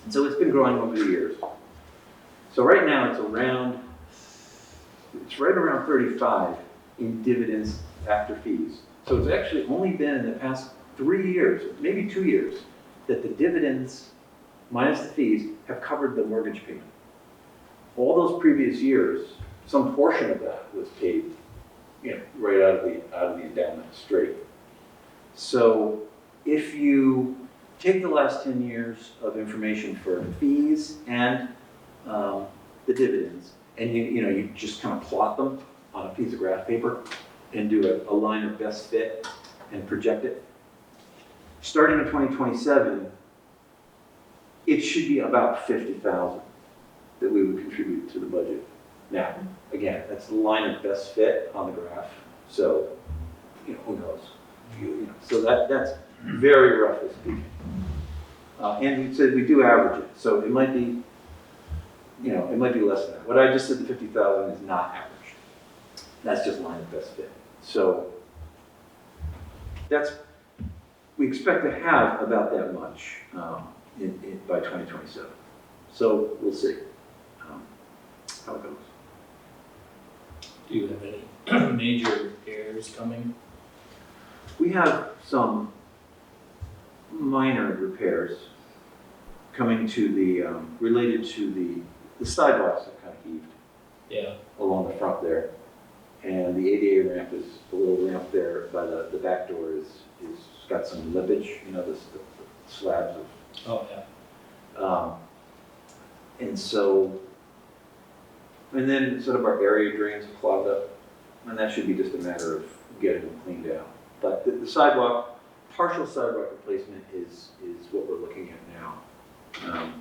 And so it's been growing over the years. So right now it's right around 35 in dividends after fees. So it's actually only been in the past 3 years, maybe 2 years, that the dividends minus the fees have covered the mortgage payment. All those previous years, some portion of that was paid, you know, right out of the endowment straight. So if you take the last 10 years of information for fees and the dividends, and you just kind of plot them on a piece of graph paper and do a line of best fit and project it. Starting in 2027, it should be about 50,000 that we would contribute to the budget. Now, again, that's the line of best fit on the graph. So, who knows? So that's very roughly speaking. And we said we do average it, so it might be, it might be less than that. What I just said, the 50,000 is not average. That's just line of best fit. So we expect to have about that much by 2027. So we'll see how it goes. Do you have any major repairs coming? We have some minor repairs coming to the, related to the sidewalks that kind of heaved. Yeah. Along the front there. And the ADA ramp is, the little ramp there by the back door is got some lippage, the slabs of. Oh, yeah. And so, and then sort of our area drains are clogged up, and that should be just a matter of getting them cleaned out. But the sidewalk, partial sidewalk replacement is what we're looking at now.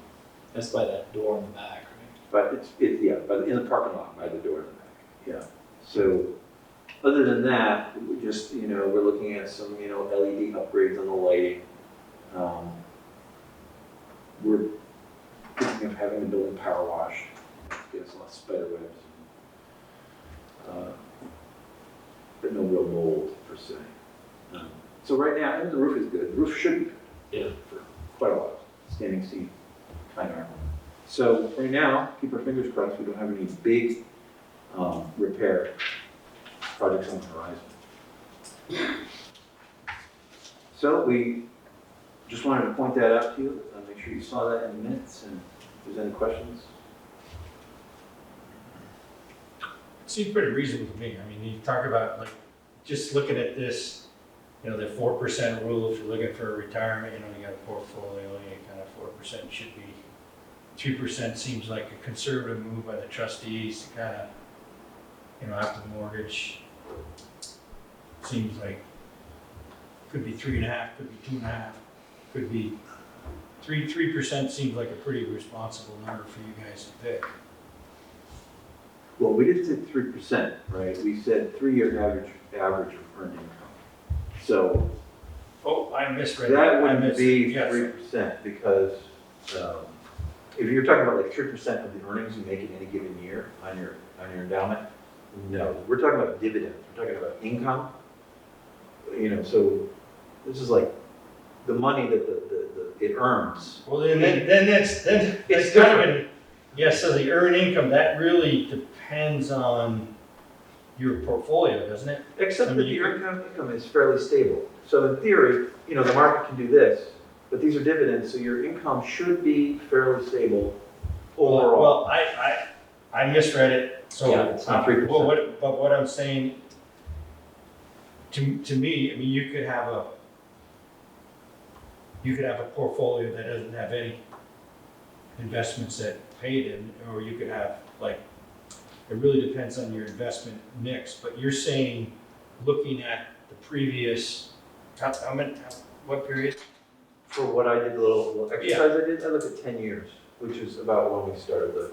That's by that door in the back, right? But in the parking lot, by the door in the back, yeah. So, other than that, we just, we're looking at some, LED upgrades on the lighting. We're thinking of having the building power washed, get us a lot of spider webs, but no real mold per se. So right now, the roof is good. The roof should be good. Yeah. For quite a while. Standing seam, fine iron. So right now, keep our fingers crossed. We don't have any big repair projects on the horizon. So we just wanted to point that out to you. Make sure you saw that in the minutes, and if there's any questions. It seems pretty reasonable to me. I mean, you talk about just looking at this, the 4% rule, if you're looking for a retirement, you got a portfolio, you kind of 4% should be, 3% seems like a conservative move by the trustees to kind of, after the mortgage, seems like, could be 3.5, could be 2.5, could be 3% seems like a pretty responsible number for you guys to pick. Well, we did say 3%, right? We said 3-year average of earned income. So Oh, I misread that I wouldn't missed be it. Yes. 3% because if you're talking about 3% of the earnings you make in any given year on your endowment, no. We're talking about dividends. We're talking about income. So this is like the money that it earns. Well, then that's It's kind of so the earned income, that really depends on your portfolio, doesn't it? Except I that mean, you your income is fairly stable. So in theory, you know, the market can do this, but these are dividends, so your income should be fairly stable overall. Well, I misread it, so. Yeah, it's not 3%. But what I'm saying, to me, I mean, you could have a portfolio that doesn't have any investments that paid in, or you could have, like, it really depends on your investment mix, but you're saying, looking at the previous, what period? For what I did, the little exercise I did, I looked at 10 years, which is about when we started the.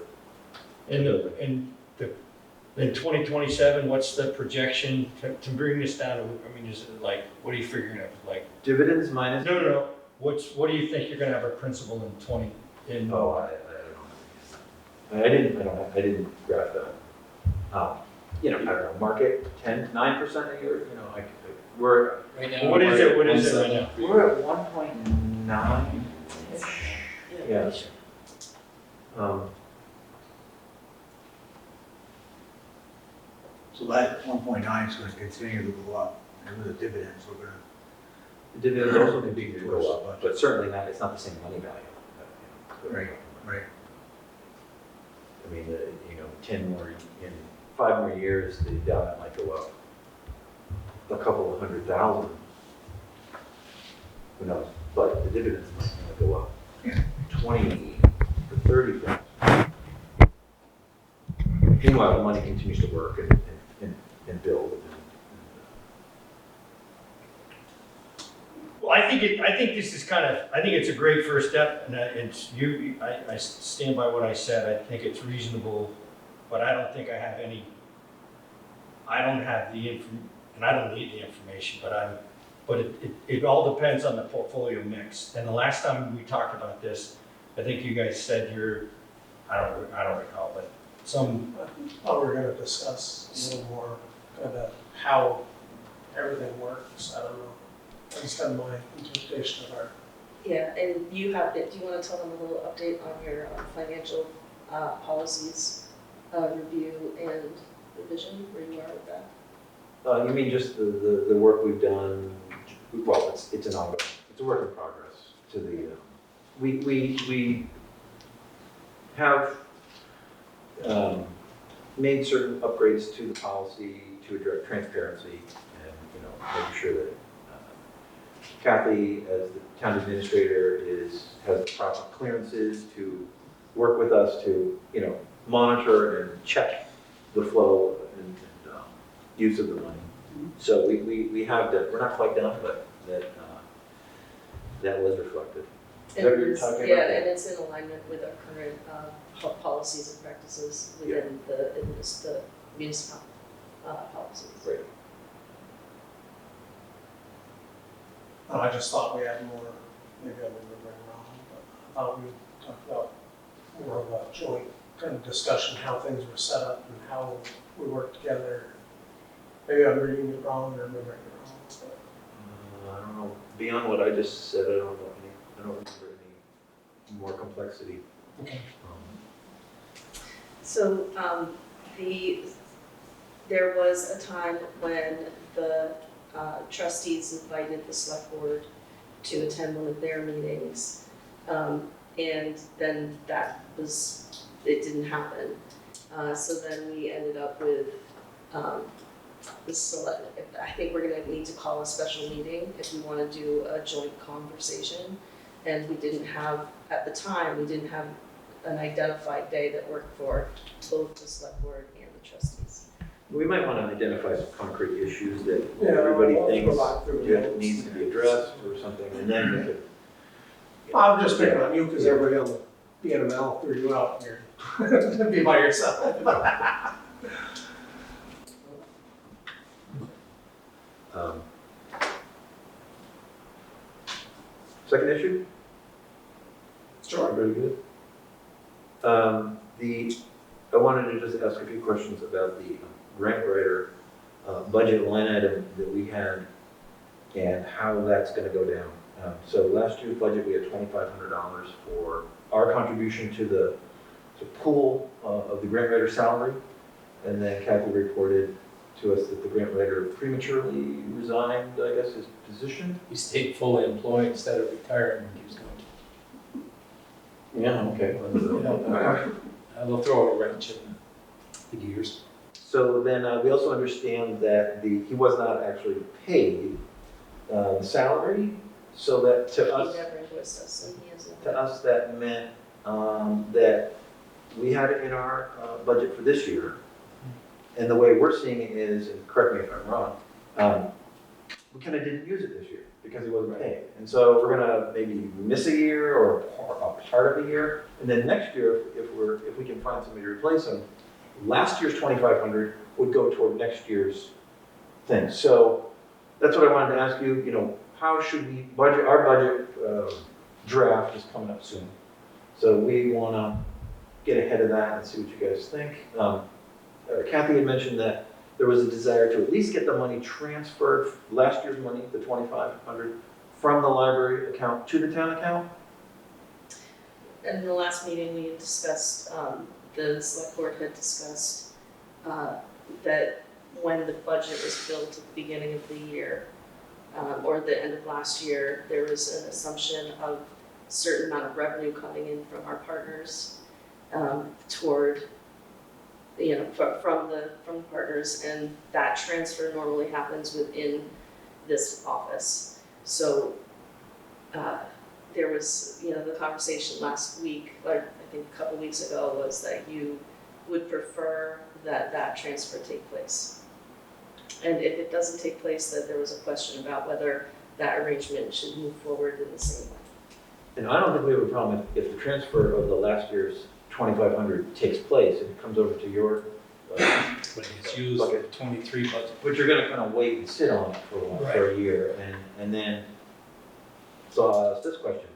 In 2027, what's the projection to bring this down to, I mean, is it like, what are you figuring out, like? Dividends minus. No. What do you think you're gonna have a principal in 20, in? Oh, I don't know. I didn't graph that. You know, I don't know, market 9% a year, you know, we're Right now. What is it right now? we're at 1.9-ish. Yeah. So that 1.9 is going to continue to go up, and with the dividends, we're going The dividends also continue to go up, but certainly not, it's not the same money value. Right. I mean, you know, 5 more years, the endowment might go up a couple of $100,000. Who knows? But the dividends might only go up 20 to 30,000. Meanwhile, the money continues to work and build. Well, I think this is I think it's a great first step, and I stand by what I said. I think it's reasonable, but I don't think I have the and I don't need the information, but it all depends on the portfolio mix. And the last time we talked about this, I think you guys said I don't recall, but some. Thought we were gonna discuss a little more kind of how everything works. I don't know. That's kind of my interpretation of our. Yeah, and do you want to tell them a little update on your financial policies review and revision, where you are with that? You mean just the work we've done? Well, it's an ongoing, it's a work in progress. We have made certain upgrades to the policy to address transparency and, you know, making sure that Kathy, as the town administrator, has the proper clearances to work with us to, you know, monitor and check the flow and use of the money. So we have that. We're not quite done, but that was reflected. Is that what you're talking about? Yeah, and it's in alignment with our current policies and practices within the municipal policies. Right. I just thought we had more. Maybe I'm remembering wrong, but I thought we talked about more of a joint kind of discussion, how things were set up and how we work together. Maybe I'm reading it wrong or remembering it wrong. But. I don't know. Beyond what I just said, I don't remember any more complexity. Okay. So there was a time when the trustees invited the select board to attend one of their meetings, and then it didn't happen. So then we ended up with I think we're gonna need to call a special meeting if we wanna do a joint conversation. And at the time, we didn't have an identified day that worked for both the select board and the trustees. We might want to identify some concrete issues that Yeah, everybody we'll thinks go back through that those. needs to be addressed or something, and then we could. I'm just picking on you because everybody on the BNML threw you out here to be by yourself. Second issue? Sure. Very good. I wanted to just ask a few questions about the grant writer budget line item that we had and how that's going to go down. So last year's budget, we had $2,500 for our contribution to the pool of the grant writer salary. And then Kathy reported to us that the grant writer prematurely resigned, I guess, his position. He stayed fully employed instead of retiring when he was going Yeah, okay. to. They'll throw a wrench in the gears. So then we also understand that he was not actually paid the salary, so that to He us, never invoiced us, and he hasn't. to us that meant that we had it in our budget for this year. And the way we're seeing it is, and correct me if I'm wrong, we kind of didn't use it this year because he wasn't paid. And so we're gonna maybe miss a year or a part of a year. And then next year, if we can find somebody to replace him, last year's 2,500 would go toward next year's thing. So that's what I wanted to ask you, how should we budget, our budget draft is coming up soon. So we wanna get ahead of that and see what you guys think. Kathy had mentioned that there was a desire to at least get the money transferred, last year's money, the 2,500, from the library account to the town account. And in the last meeting, we had discussed, the select board had discussed, that when the budget was built at the beginning of the year, or the end of last year, there was an assumption of a certain amount of revenue coming in from our partners, toward, from the partners, and that transfer normally happens within this office. So, there was, the conversation last week, or I think a couple weeks ago, was that you would prefer that transfer take place. And if it doesn't take place, that there was a question about whether that arrangement should move forward in the same way. And I don't think we have a problem if the transfer of the last year's 2,500 takes place and it comes over to your, But it's used for the 23 budget. but you're gonna kind of wait and sit on it for a while, for a year, and then, so I'll ask this question.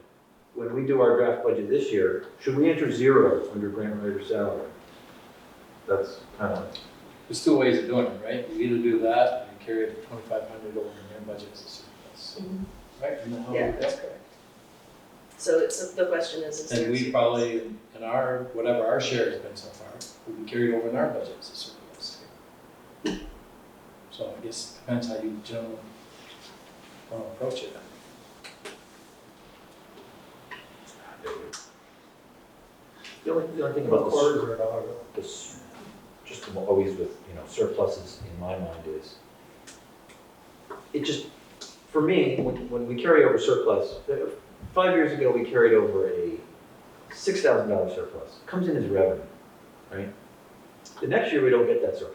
When we do our draft budget this year, should we enter zero under grant writer salary? That's kind of, There's two ways of doing it, right? You either do that, or you carry the 2,500 over in their budget as a surplus. Right? Isn't that how we Yeah, do that? that's correct. So the question is there And we surplus? probably, in our, whatever our share has been so far, will be carried over in our budget as a surplus. So I guess it depends how you generally want to approach it. the only thing about Quarters or a dollar bill? this, just always with, surpluses in my mind is, it just, for me, when we carry over surplus, 5 years ago, we carried over a $6,000 surplus. It comes in as revenue, right? The next year, we don't get that surplus.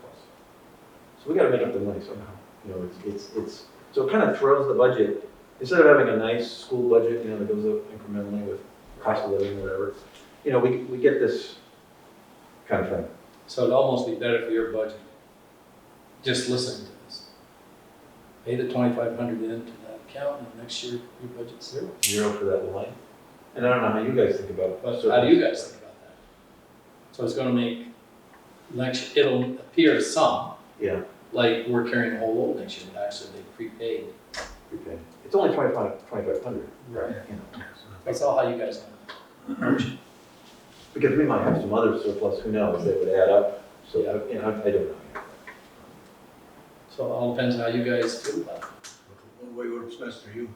So we gotta make up the money somehow. It's so it kind of throws the budget, instead of having a nice school budget, that goes up incrementally with cost of living, whatever, we get this kind of thing. So it'd almost be better for your budget, just listening to this. Pay the 2,500 into that account, and next year, your budget's zero. Zero for that line. And I don't know how you guys think about But surplus. how do you guys think about that? So it's gonna make, it'll appear some, Yeah, like we're carrying a whole load next year, but actually they prepaid. prepaid. It's only 2,500. Right. You know, That's all how you guys know. because we might have some other surplus, who knows, that would add up. So, I don't know. So it all depends how you guys feel about it. What way works best for you?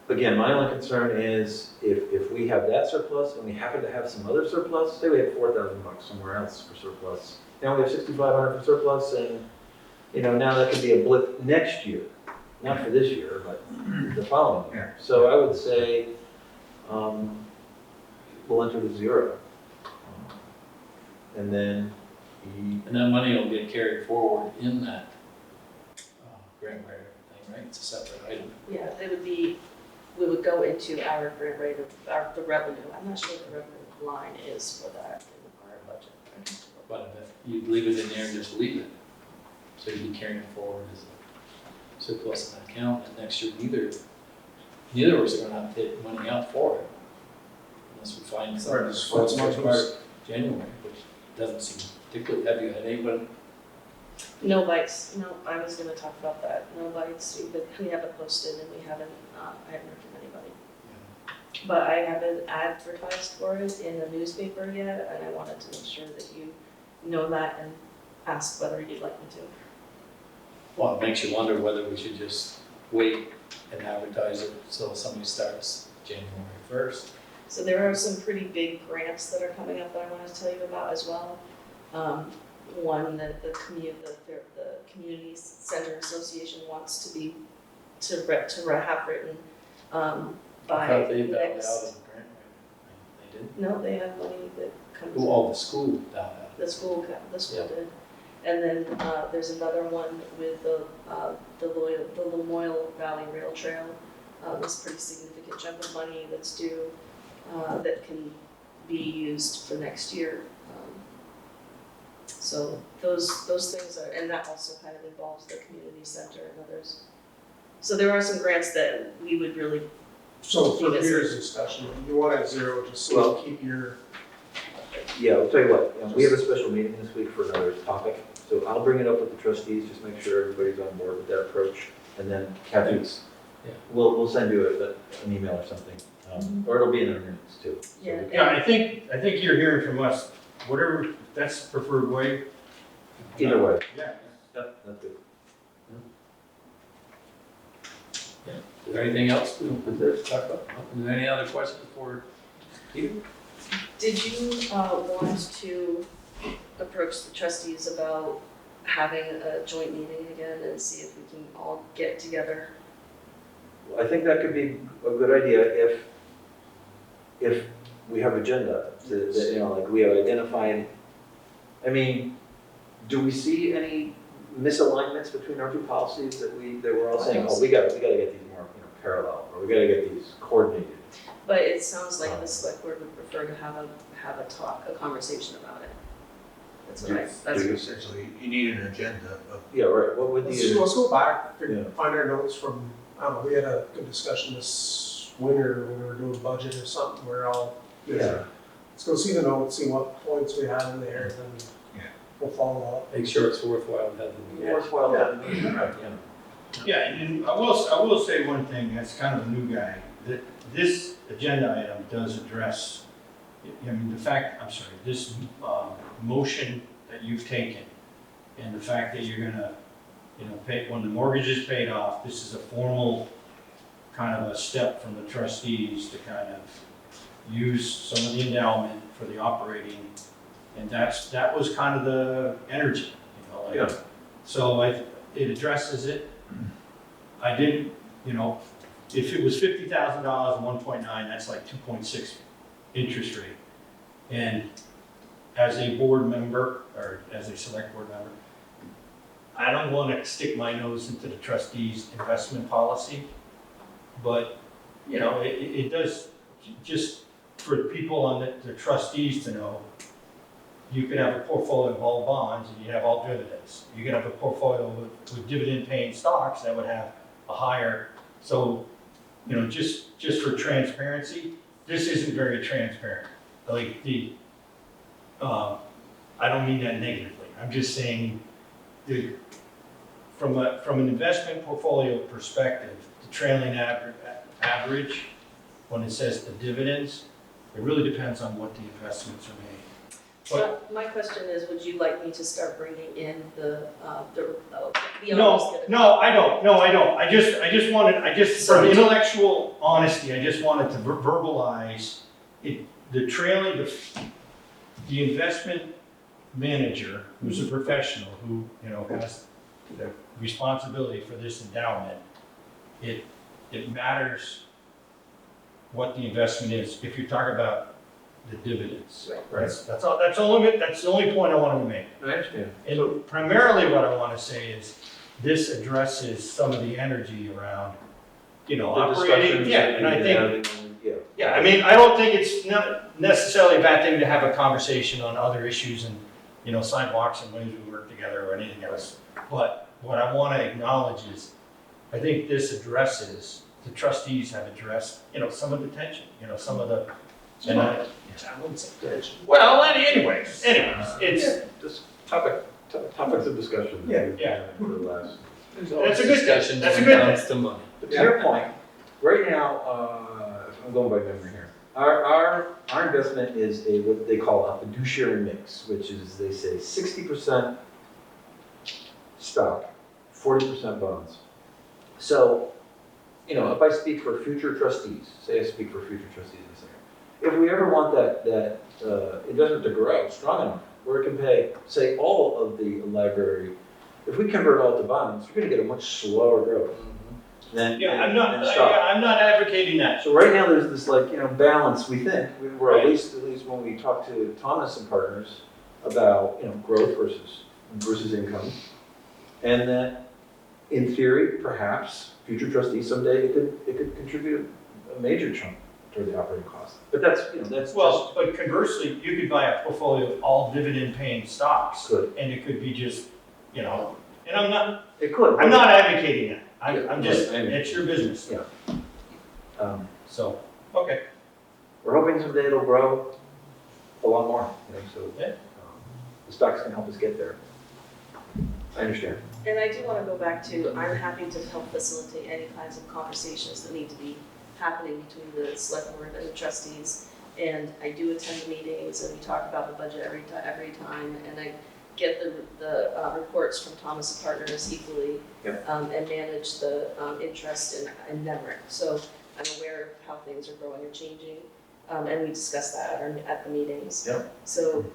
Again, my only concern is if we have that surplus and we happen to have some other surplus, say we have $4,000 somewhere else for surplus. Now we have 6,500 for surplus, and now that could be a blip next year, not for this year, but the following year. So I would say we'll enter the zero, and then And that money will get carried forward in that grant writer thing, right? It's a separate item. Yeah, we would go into our grant rate of, the revenue. I'm not sure what the revenue line is for that in our budget. But if you'd leave it in there and just leave it. So you'd be carrying it forward as a surplus in that account, and next year neither of us are gonna have to take money out for it. Unless we find something that's Right. first part of January, which doesn't seem particularly, have you had anybody? No bites. No, I was gonna talk about that. No bites. We haven't posted and I haven't heard from anybody. But I haven't advertised for it in the newspaper yet, and I wanted to make sure that you know that, and ask whether you'd like me to. Well, it makes you wonder whether we should just wait and advertise it so somebody starts January 1st. So there are some pretty big grants that are coming up that I want to tell you about as well. One that the Community Center Association wants to have written I by thought they bailed out next. of the grant writer. They didn't? No, they have money that comes. Oh, all the school bailed out. The school Yeah. did. And then there's another one with the Lamoille Valley Rail Trail. This pretty significant chunk of money that's due that can be used for next year. So those things are, and that also kind of involves the community center and others. So there are some grants that we would really, So for Keep it years discussion, you want it zero, just so you keep your, Yeah, I'll tell you what, we have a special meeting this week for another topic, so I'll bring it up with the trustees, just make sure everybody's on board with that approach. And then Kathy's, Yeah. we'll send you an email or something, or it'll be in our minutes too. So Yeah. we- Yeah, I think you're hearing from us, whatever, that's the preferred way. Either way. Yeah. Yep, that's good. Is there anything else we That's it. talk about? Is there any other questions for you? did you want to approach the trustees about having a joint meeting again and see if we can all get together? I think that could be a good idea if we have agenda, like we have identified. I mean, do we see any misalignments between our two policies that we're all saying, oh, we gotta get these more, parallel, or we gotta get these coordinated? But it sounds like the select board would prefer to have a conversation about it. That's what that's Do you- Essentially, you need an agenda of. Yeah, right, what would let's go back, Yeah. find our notes from, I don't know, we had a good discussion this winter when we were doing budget or something, we're all, Yeah. let's go see the notes, see what points we have in there, and then Yeah. we'll follow up. Make sure it's worthwhile having the meeting. Worthwhile, Yeah. right, yeah. Yeah, and I will say one thing, as kind of a new guy, that this agenda item does address, this motion that you've taken, and the fact that you're gonna, pay, when the mortgage is paid off, this is a formal kind of a step from the trustees to kind of use some of the endowment for the operating, and that was kind of the energy, Yeah. So it addresses it. I didn't, if it was $50,000 and 1.9, that's like 2.6 interest rate. And as a board member, or as a select board member, I don't want to stick my nose into the trustees' investment policy, but, it does, just for people on the trustees to know, you could have a portfolio of all bonds and you have all dividends. You could have a portfolio with dividend-paying stocks that would have a higher, so, just for transparency, this isn't very transparent. Like I don't mean that negatively. I'm just saying, from an investment portfolio perspective, the trailing average, when it says the dividends, it really depends on what the investments are made. So my question is, would you like me to start bringing in the No, I don't. I just, from intellectual honesty, I just wanted to verbalize it, the trailing, the investment manager, who's a professional, who, has the responsibility for this endowment, it matters what the investment is, if you're talking about the dividends. Right. That's all, that's the only point I wanted to make. I understand. And primarily what I want to say is, this addresses some of the energy around, operating, yeah, and I think, yeah, I mean, I don't think it's not necessarily a bad thing to have a conversation on other issues and, sidewalks and ways we work together or anything else. But what I want to acknowledge is, I think this addresses, the trustees have addressed, some of the tension, some of the, and I, well, anyways, it's, Just topics of discussion. Yeah. For the last. There's always That's a good thing. discussions That's a when good it comes to money. But to your point, right now, I'm going by memory here. Our investment is what they call a fiduciary mix, which is, they say 60% stock, 40% bonds. So, you know, if I speak for future trustees, say I speak for future trustees in a second, if we ever want that investment to grow strong enough, where it can pay, say, all of the library, if we convert all to bonds, we're gonna get a much slower growth than, Yeah, I'm than not, stock. I'm not advocating that. So right now, there's this like, you know, balance, we think, we're Right. at least when we talk to Thomas and partners about, you know, growth versus income. And that, in theory, perhaps, future trustees someday, it could contribute a major chunk toward the operating costs. But that's, you know, that's Well, but conversely, you could buy a portfolio of all dividend-paying stocks, just good. and it could be just, you know, and I'm not I'm advocating that. Yeah, I'm just, right, I mean- it's your business. So, okay. We're hoping someday it'll grow a lot more, you know, so Yeah. the stocks can help us get there. I understand. And I do want to go back to, I'm happy to help facilitate any kinds of conversations that need to be happening between the select board and the trustees. And I do attend the meetings and we talk about the budget every time. And I get the reports from Thomas and Partners equally. Yep. And manage the interest in Nemrick. So I'm aware of how things are growing and changing. And we discuss that at the meetings. Yep. So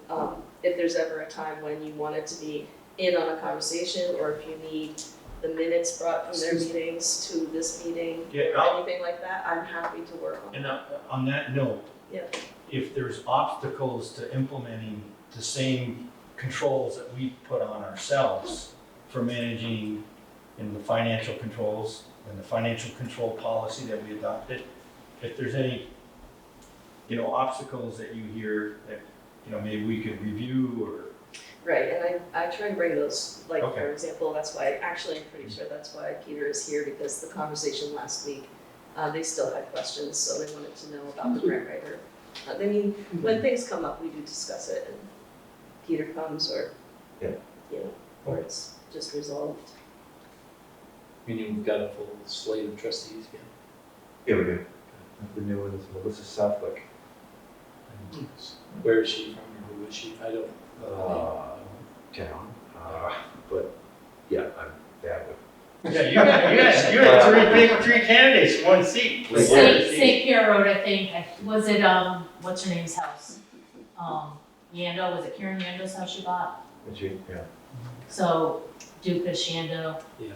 if there's ever a time when you want it to be in on a conversation, or if you need the minutes brought from their meetings to this meeting, Yeah, or anything like that, I'm happy to work on And that. on that note, Yeah. if there's obstacles to implementing the same controls that we put on ourselves for managing in the financial controls and the financial control policy that we adopted, if there's any, you know, obstacles that you hear that, you know, maybe we could review or. Right, and I try and bring those, like, Okay. for example, that's why, actually, I'm pretty sure that's why Peter is here, because the conversation last week, they still had questions, so they wanted to know about the grant writer. I mean, when things come up, we do discuss it, and Peter comes, or, Yeah. you know, or it's just resolved. Meaning we've got a full slate of trustees again. Yeah, we do. The new one is Melissa Southwick. Where is she from, or who is she? I don't. Town. But yeah, I'm bad with. Yeah, you had three candidates for one seat. St. Pierre Road, I think, was it, what's her name's house? Yando, was it Karen Yando's house she bought? Yeah. So Dukas Yando, Yeah.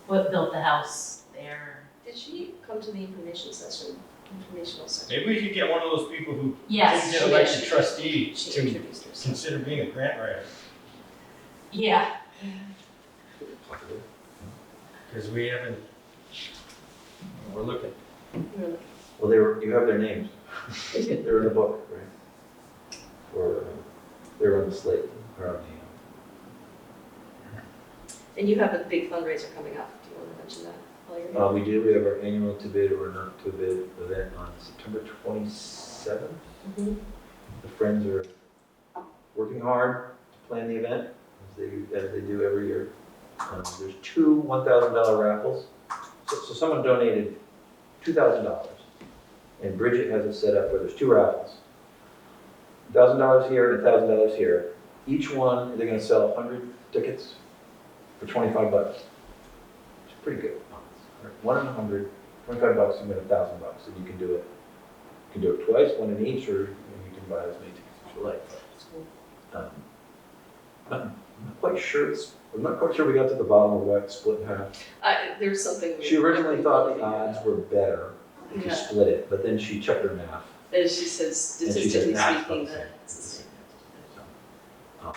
what built the house there? Did she come to the informational session? Maybe we could get one of those people who Yes, didn't get elected trustee She to introduced herself. consider being a grant writer. yeah. Because we haven't, we're looking. Really? Well, you have their names. They're in the book, right? Or they're on the slate, or on And you have a big fundraiser coming up, do you want to mention that while you're here? we do. We have our annual to bid or not to bid event on September 27th. Mhm. The Friends are working hard to plan the event, as they do every year. There's two $1,000 raffles. So someone donated $2,000. And Bridget has it set up where there's two raffles. $1,000 here and $1,000 here. Each one, they're gonna sell 100 tickets for $25. It's pretty good. 1 in 100, $25, you win $1,000, and you can do it. You can do it twice, one in each, or you can buy as many tickets as you like. I'm not quite sure. I'm not quite sure we got to the bottom of why it's split in half. There's something. She originally thought the odds were better if you Yeah. split it, but then she checked her math. And she says, And she said, statistically "Nah, it's speaking, about the that same." it's the same. So,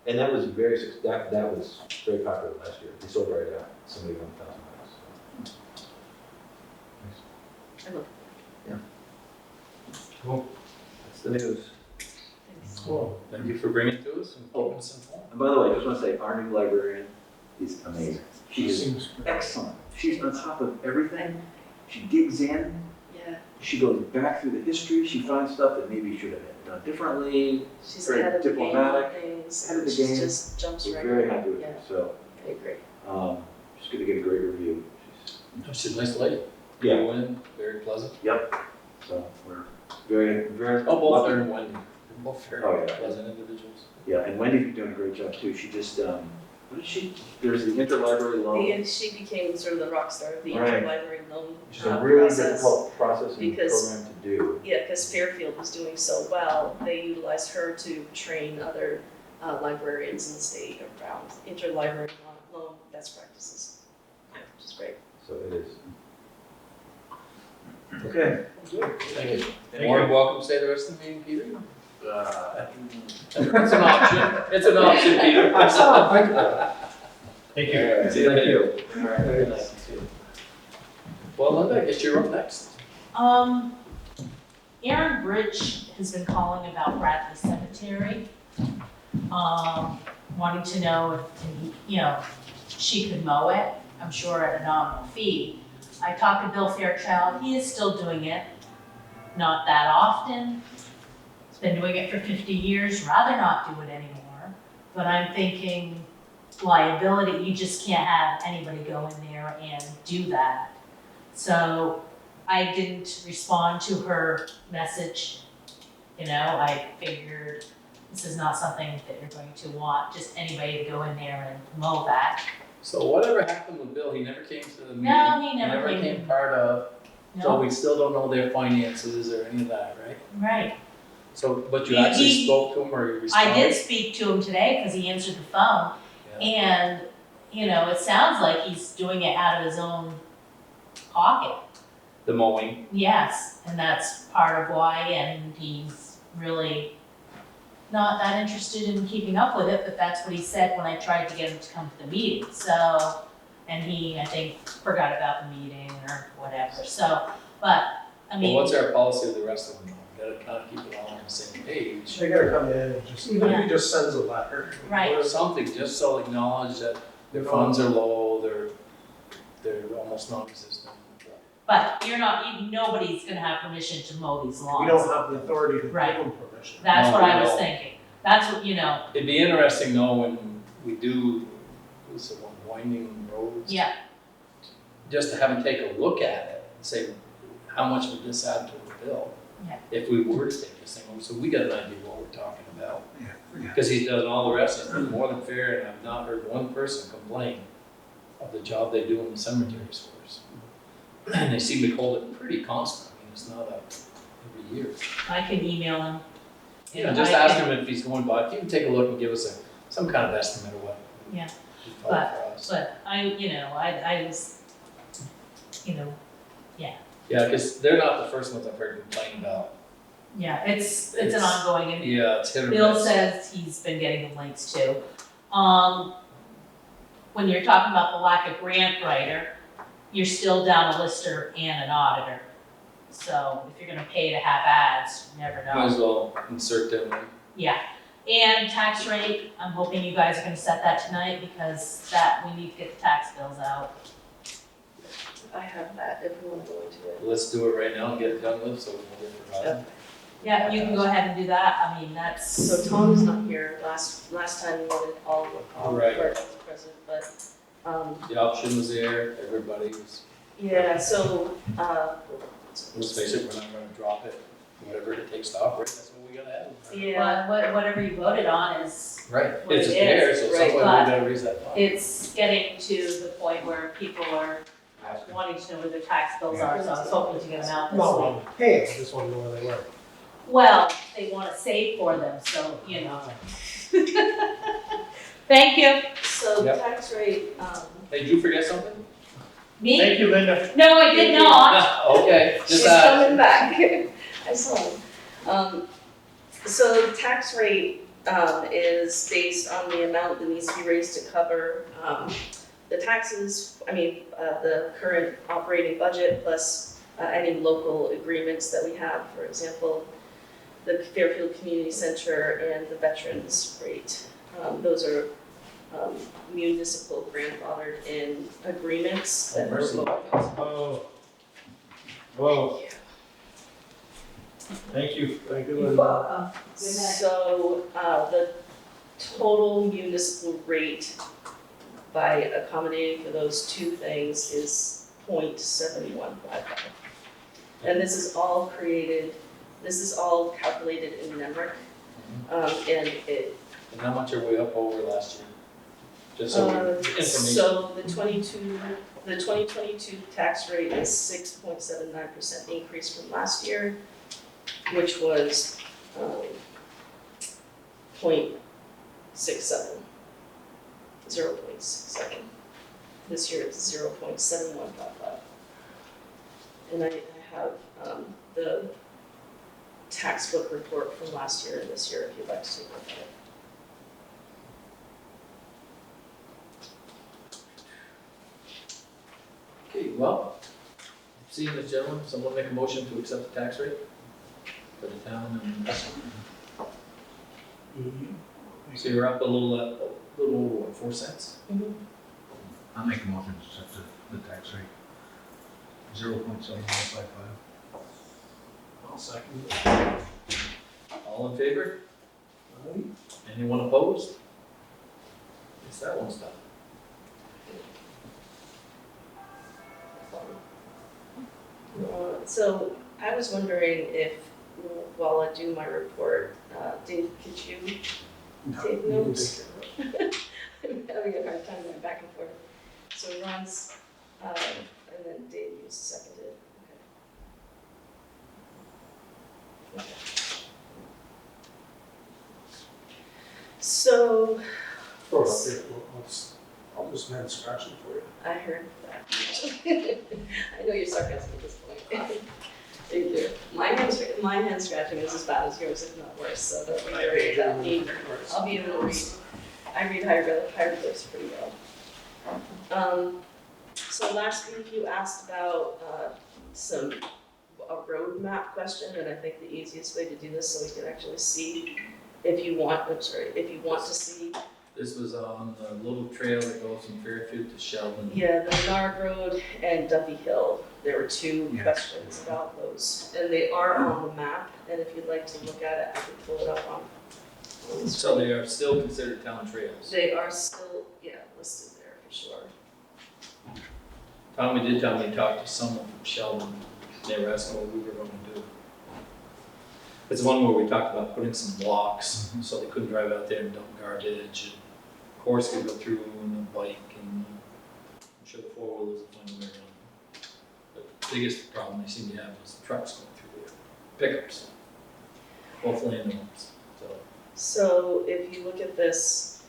and that was that was very popular last year. We sold right out. Somebody won $1,000. I love Cool. That's the news. Thanks. Cool. Thank you for bringing it to us and keeping us informed. And by the way, I just want to say, our new librarian is amazing. She is Seems great. excellent. She's on top of everything. She digs in. Yeah, She goes back through the history. She finds stuff that maybe should have been done differently. she's Very ahead of the game on diplomatic, things. ahead of the She game. just jumps We're right very in. happy with Yeah, her. So I agree. she's going to get a great review. She's a nice lady. Yeah. Go in, very pleasant. So we're very, very. Oh, both her and Wendy. They're both very Oh, yeah. pleasant individuals. Yeah, and Wendy's doing a great job too. She just what is she, there's the interlibrary loan, She became sort of the rock star of the Right. interlibrary loan which is a really process. difficult process and because- program to do. Yeah, because Fairfield was doing so well, they utilized her to train other librarians in the state around interlibrary loan best practices, which is great. So it is. Okay. Thank you. Thank More you. than welcome to say the rest of the meeting, Peter. It's an option. It's an option, Peter. I saw it. Thank you. All right. See you later. All right, very nice to see you. Well, Linda, I guess you're up next. Aaron Bridge has been calling about Bradley Cemetery, wanting to know if, you know, she could mow it, I'm sure at a nominal fee. I talked to Bill Fairchild, he is still doing it, not that often. He's been doing it for 50 years, rather not do it anymore. But I'm thinking liability, you just can't have anybody go in there and do that. So I didn't respond to her message. You know, I figured this is not something that you're going to want, just anybody to go in there and mow that. So whatever happened with Bill, he never came to the meeting. No, he never came. Became part of, so No, we still don't know their finances or any of that, right? right. So, but you He- actually he- spoke to him or you responded? I did speak to him today because he answered the phone. And, you know, it sounds like he's doing it out of his own pocket. The mowing. Yes, and that's part of why, and he's really not that interested in keeping up with it, but that's what he said when I tried to get him to come to the meeting, so, and he, I think, forgot about the meeting or whatever, so, but, I Well, mean, what's our policy with the rest of them? We gotta kind of keep it all on the same page. They gotta come in and just, even if he just sends a letter. Right. Or something, just so acknowledge that their funds are low, they're almost non-existent. but you're not, nobody's gonna have permission to mow these lawns. We don't have the authority to give Right. them permission. That's No, what we I was don't. thinking, that's what, you know, It'd be interesting though when we do, what's it, winding roads? yeah, Just to have them take a look at it and say, how much would this add to the bill? Yeah. If we were to take this thing over, so we got an idea what we're talking about. Yeah, yeah. Because he's done all the rest, he's been more than fair, and I've not heard one person complain of the job they do in the cemeteries for us. And they seem to hold it pretty constant, I mean, it's not every year. I can email him. You know, just ask him if he's going by, if you can take a look and give us some kind of estimate of what. Yeah, he'd find for us. But I, you know, I was, you know, Yeah, because they're not the first ones I've heard complain about. yeah, it's an It's- ongoing, and Yeah, it's hit or miss. Bill says he's been getting complaints too. When you're talking about the lack of grant writer, you're still down a lister and an auditor. So if you're gonna pay to have ads, you never know. Might as well insert them in. Yeah, and tax rate, I'm hoping you guys are gonna set that tonight because that, we need to get the tax bills out. I have that if we want to go into it. Let's do it right now and get it done with, so we won't get forgotten. Yeah, you can go ahead and do that, I mean, that's. So Tom is not here, last time we wanted all Right. of was present, but, The option was there, everybody was, yeah, so, let's face it, we're not gonna drop it, whatever it takes to operate, that's what we gotta have. yeah, Whatever you voted on is, Right, What it's it just there, is, so right, somebody we but gotta raise that fund. it's getting to the point where people are wanting to know where their tax bills are, so I was hoping to get them out this Not week. one paying, I just wanna know where they were. Well, they wanna save for them, so, you know. Thank you. so Yep. tax rate, Hey, did you forget something? Me? Thank you, Linda. No, I did not. Okay, just she's ask. coming back. I saw him. So the tax rate, is based on the amount that needs to be raised to cover, the taxes, the current operating budget plus, any local agreements that we have, for example, the Fairfield Community Center and the Veterans rate. Those are, municipal grandfathered in agreements that Mercy. Oh. Whoa. Thank you. Thank you, Linda. So, the total municipal rate by accommodating for those two things is 0.7155. And this is all calculated in NEMRIC. And it, And how much are we up over last year? Just so information. So the 2022 tax rate is 6.79% increase from last year, which was 0.67. This year it's 0.7155. And I have the tax book report from last year and this year if you'd like to take a look at it. Okay, well, seeing this gentleman, someone make a motion to accept the tax rate for the town and so you're up a little over what, 4 cents? I'll make a motion to set the tax rate, 0.7155. I'll second it. All in favor? Anyone opposed? Guess that one's done. So I was wondering if, while I do my report, Dave, could you take notes? I'm having a hard time going back and forth. So Ron's, and then Dave, you seconded. Okay. So, Throw it up there, I'll just hand scratching for you. I heard that. I know you're sarcastic at this point. You do. My hand scratching is as bad as yours, if not worse, so don't be worried about me. I'll be able to read. I read hieroglyphs pretty well. So last week you asked about a road map question, and I think the easiest way to do this so we can actually see if you want to see. This was on the little trail that goes from Fairfield to Sheldon. Yeah, the Menard Road and Duffy Hill. There were two questions about those, and they are on the map, and if you'd like to look at it, I can pull it up on the So screen. they are still considered town trails. They are still, listed there for sure. Tommy did tell me he talked to someone from Sheldon. They were asking what we were going to do. It's one where we talked about putting some blocks so they couldn't drive out there and dump garbage. And horse could go through and a bike, and I'm sure the four-wheelers would find a way around. But the biggest problem they seemed to have was the trucks going through there, pickups, both landowners. So if you look at this,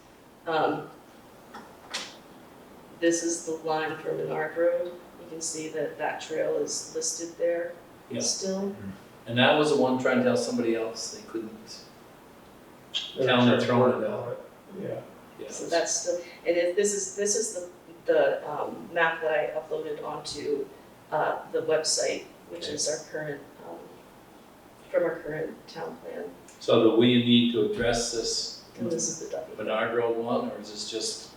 this is the line for Menard Road. You can see that that trail is listed there Yeah. still. And that was the one trying to tell somebody else they couldn't. Town had thrown it out. Yeah. Yeah. So that's still, and this is the map that I uploaded onto the website, which is our current, from our current town plan. So do we need to address this And this is the Duffy. Menard Road one, or is this just?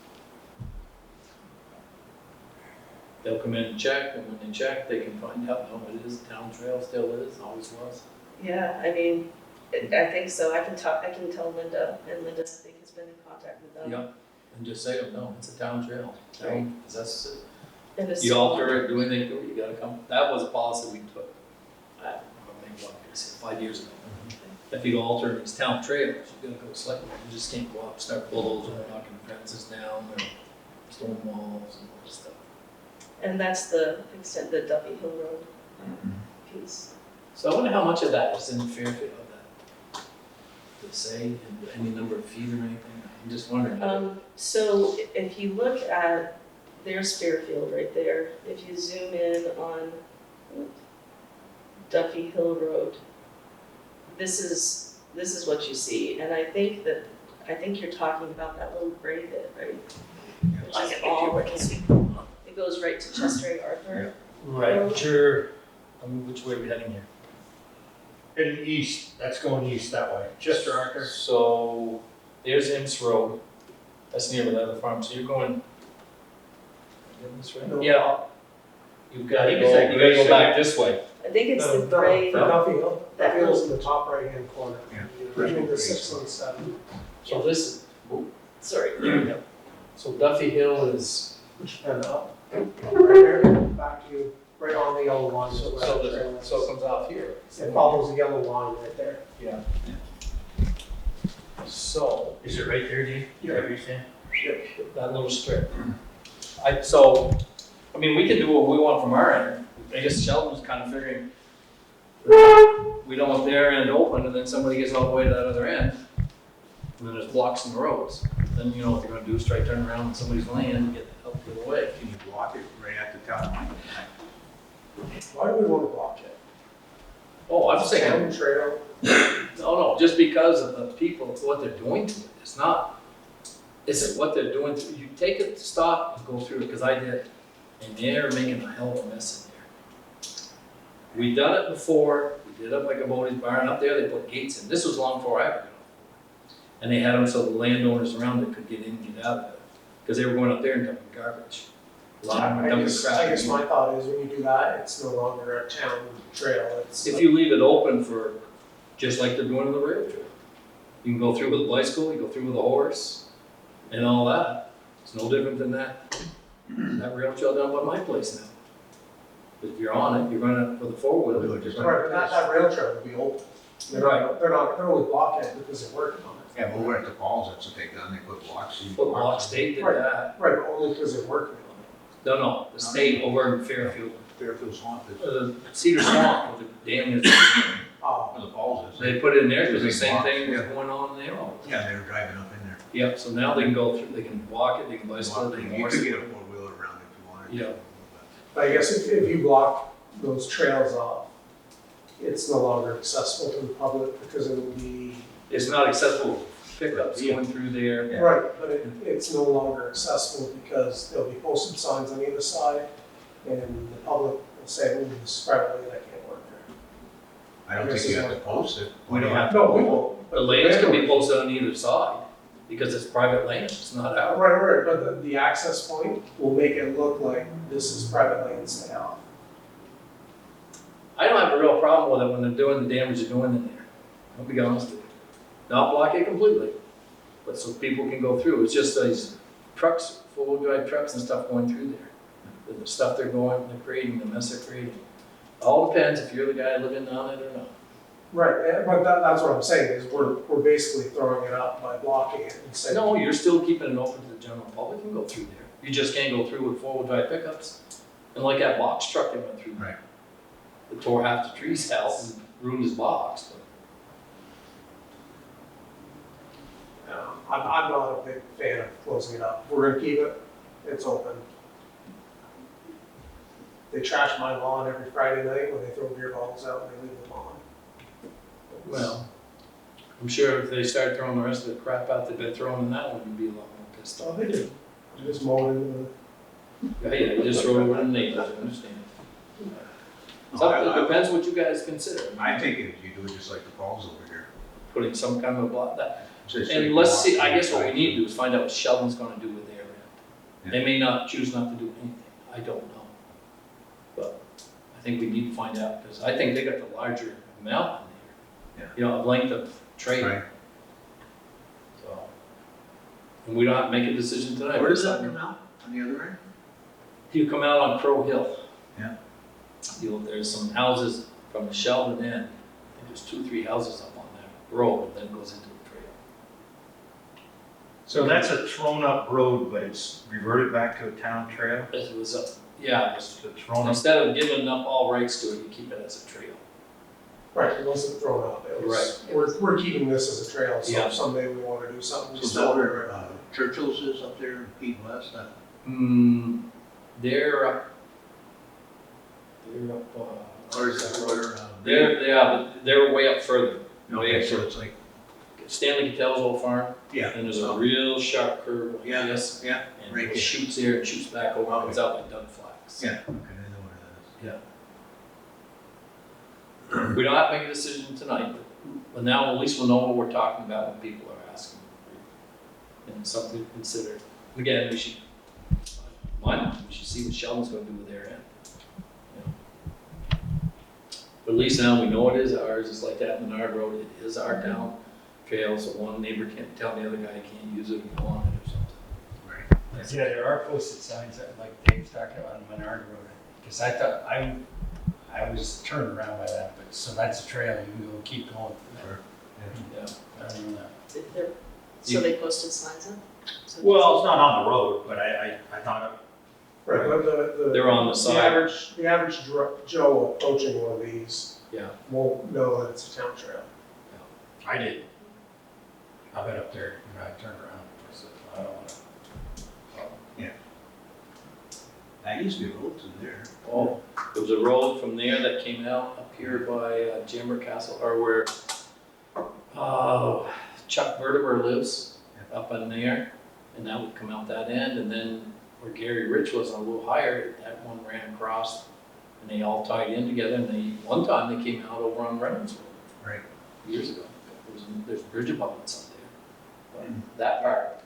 They'll come in and check, and when they check, they can find out, no, it is, town trail still is, always was. Yeah, I mean, I think so. I can tell Linda, and Linda, I think, has been in contact with them. Yeah, and just say, oh, no, it's a town trail, town possesses it. And it's You alter it, do anything to it, you gotta come, that was a policy we took, I don't know, maybe what, 5 years ago. If you alter it's town trails, you gotta go select, you just can't go up, start bulldozing, knocking fences down, or stone walls and all this stuff. And that's the extent, the Duffy Hill Road piece. So I wonder how much of that is in Fairfield, that, to say, any number of feet or anything, I'm just wondering. So if you look at, there's Fairfield right there. If you zoom in on Duffy Hill Road, this is what you see. And I think you're talking about that little gray bit, right? Which is all, it goes right to Chester Arthur. Right, which way are we heading here? Heading east, that's going east that way, Chester Arthur. So there's Imps Road, that's near the other farm, so you're going. This way? No. Yeah. You've got I to think go, it's that you gotta gray go back this way. I think it's the No, gray. for Duffy Hill, That Duffy Hill's in the top right-hand corner. Yeah. Between the 6 and 7. So this is, Sorry. so Duffy Hill is, And up, right there, back to you, right on the yellow line. so it comes out here. It follows the yellow line right there. Yeah. So, Is it right there, Dave? Yeah. Everything? Yep. that little strip. So, I mean, we can do what we want from our end. I guess Sheldon's kind of figuring, we don't want their end open, and then somebody gets all the way to that other end, and then there's blocks in the roads. Then, you know, what they're gonna do is try to turn around on somebody's land and get the hell the other way. Can you block it right at the town line? Why do we want to block it? Oh, I'm saying, Town trail, no, just because of the people, it's what they're doing to it. It's not, it's what they're doing to, you take it, stop and go through it, because I did. And they're making a hell of a mess in there. We've done it before, we did up like a Bodie's barn up there, they put gates in. This was long before I ever got on. And they had them so the landowners around it could get in and get out of it, because they were going up there and dumping garbage. A lot of them were I dumping guess, crap. I guess my thought is when you do that, it's no longer a town trail, it's. If you leave it open for, just like they're doing on the rail trail. You can go through with a bicycle, you go through with a horse, and all that. It's no different than that rail trail down by my place now. But if you're on it, you're running for the four-wheeler. Right, but that rail trail will be open. They're only blocking it because they're working on it. Yeah, but over at the falls, that's what they done, they put blocks. Put blocks, state did that. Right, but only because they're working on No, the state over in Fairfield, Fairfield Swamp is, Cedar Swamp, with the dam is, it. where the falls is. they put it in there because the same thing was going on there. Yeah, they were driving up in there. Yep, so now they can go through, they can walk it, they can bicycle it, they can You horse could it. get a four-wheeler around if you wanted to. Yeah. But I guess if you block those trails off, it's no longer accessible to the public because it would be. It's not accessible for pickups going through there. Yeah. Right, but it's no longer accessible because there'll be posted signs on either side and the public will say, oh, this is private land, I can't work there. I don't think you have to post it. We don't have No, we won't. The lanes can be posted on either side because it's private land, it's not ours. Right, but the access point will make it look like this is private land, stay off. I don't have a real problem with it when they're doing the damage they're doing in there. I'll be honest with you. Not block it completely, but so people can go through. It's just these trucks, four-wheel drive trucks and stuff going through there. The stuff they're creating, the mess they're creating. All depends if you're the guy living on it or not. Right, but that's what I'm saying is we're basically throwing it up by blocking it and saying. No, you're still keeping it open to the general public and go through there. You just can't go through with four-wheel drive pickups. And like that box truck that went through. Right. It tore half the trees out and ruined his box. I'm not a big fan of closing it up. We're gonna keep it, it's open. They trash my lawn every Friday night when they throw beer bottles out and they leave them on. Well, I'm sure if they start throwing the rest of the crap out they've been throwing in that one, you'd be a lot more pissed Oh, off. they do. They just mow it into Yeah, you just throw it over the neighbors, I understand. So it depends what you guys consider. I think if you do it just like the falls over here. Putting some kind of a block, that, Just and let's see, I guess what we need to do is find out what Sheldon's gonna do with their end. They may not choose not to do anything, I don't know. But I think we need to find out, because I think they got the larger amount in there. You know, of length of trade. Right. So, and we don't have to make a decision tonight. Where does that come out, on the other end? You come out on Crow Hill. Yeah. There's some houses from the Sheldon end, I think there's 2-3 houses up on that road, and then it goes into the trail. So that's a thrown-up road, but it's reverted back to a town trail? It was up, yeah, it was, It's a thrown-up, instead of giving up all rights to it, you keep it as a trail. Right, it wasn't thrown up. It was, we're keeping this as a trail, so Yeah. if someday we wanna do something. So is that where Churchill's is up there in Pete West? They're up, Or is that where? but they're way up further. Way Okay, up so further. it's like, Stanley Cattell's old farm, yeah. and there's a real sharp curve like Yeah, this, yeah, and right it here. shoots there and shoots back over, and comes out like Doug Flax. Yeah, okay, I know where that is. We don't have to make a decision tonight, but now at least we'll know what we're talking about when people are asking. And something to consider. Again, we should see what Sheldon's gonna do with their end. You know. But at least now we know it is ours, it's like that Menard Road, it is our town trail, so one neighbor can't tell the other guy he can't use it if he wanted or something. Right. Yeah, there are posted signs that, like Dave's talking about on Menard Road, because I thought, I was turned around by that, but, so that's a trail, you can go keep going from there. Yeah. I don't know that. So they posted signs up? So Well, it's not on the road, but I thought, Right, but They're on the the side. average Joe approaching one of these Yeah. won't know that it's a town trail. I did. I went up there and I turned around. I said, I don't wanna. That used to be roads in there. Oh, there was a road from there that came out up here by Jammer Castle, or where Chuck Verteber lives, up in there. And that would come out that end, and then where Gary Rich was a little higher, that one ran across. And they all tied in together, and one time they came out over on Reynolds Road. Right. Years ago. There's bridge abutments up there. But that part,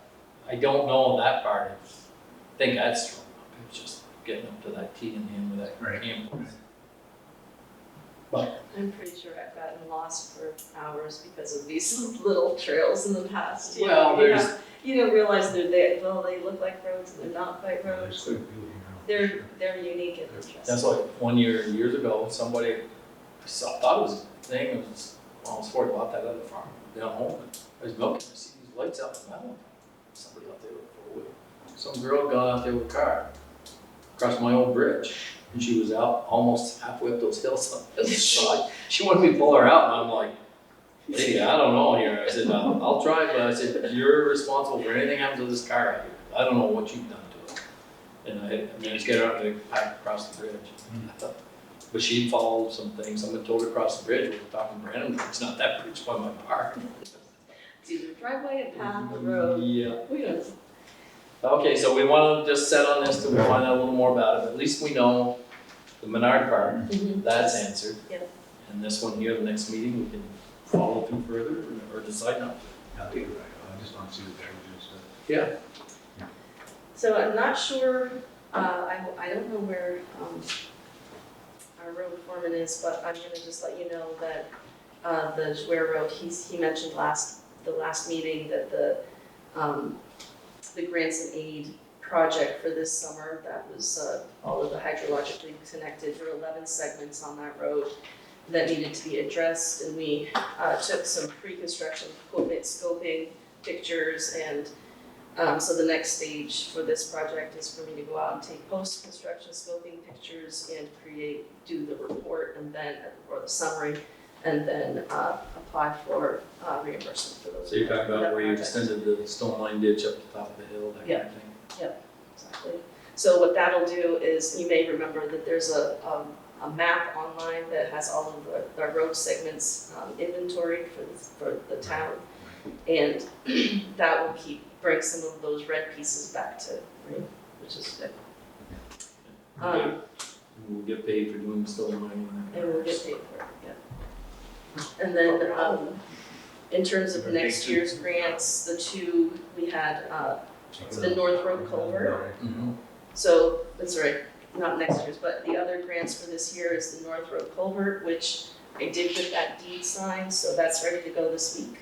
I don't know that part, I think that's thrown up, it was just getting up to that T in the end with that Right. camp. I'm pretty sure I've gotten lost for hours because of these little trails in the past. Well, You don't realize they're there, well, they look like roads and they're not quite roads. They're unique and interesting. That's like years ago, somebody, thought it was a thing, it was, well, I was worried about that other farm down home, and I was milking, I see these lights out in the metal. Somebody out there with a 4-wheel. Some girl got out there with a car, across my old bridge, and she was out almost halfway up those hills on the other side. She wanted me to pull her out, and I'm like, lady, I don't know here. I said, I'll try, but I said, you're responsible for anything happens with this car out here. I don't know what you've done to it. And I managed to get her out and pack across the bridge. But she'd followed some things. Someone told her across the bridge. We were talking Brandon, it's not that bridge by my car. It's either driveway, a path, a road. Yeah. We don't. Okay, so we want to just set on this till we find out a little more about it. But at least we know the Menard part, that's answered. Yep. And this one here, the next meeting, we can follow through further or decide not to. I think you're right, I just want to see what they're doing. Yeah. So I'm not sure, I don't know where our road foreman is, but I'm gonna just let you know that the Ware Road, he mentioned the last meeting that the grants and aid project for this summer, that was all of the hydrologically connected, there were 11 segments on that road that needed to be addressed, and we took some pre-construction equipment scoping pictures, and so the next stage for this project is for me to go out and take post-construction scoping pictures and do the report and then, or the summary, and then apply for reimbursement for those. So you're talking that about where you project. extended the stone line ditch up the top of the hill, that kind of thing? Exactly. So what that'll do is, you may remember that there's a map online that has all of the road segments inventory for the town. And that will bring some of those red pieces back to green, which is good. We'll get paid for doing the stone line. And we'll get paid for it, yeah. And then, in terms of next year's grants, the two, we had, the North Road Culvert. So, that's right, not next year's, but the other grants for this year is the North Road Culvert, which I did get that deed signed, so that's ready to go this week.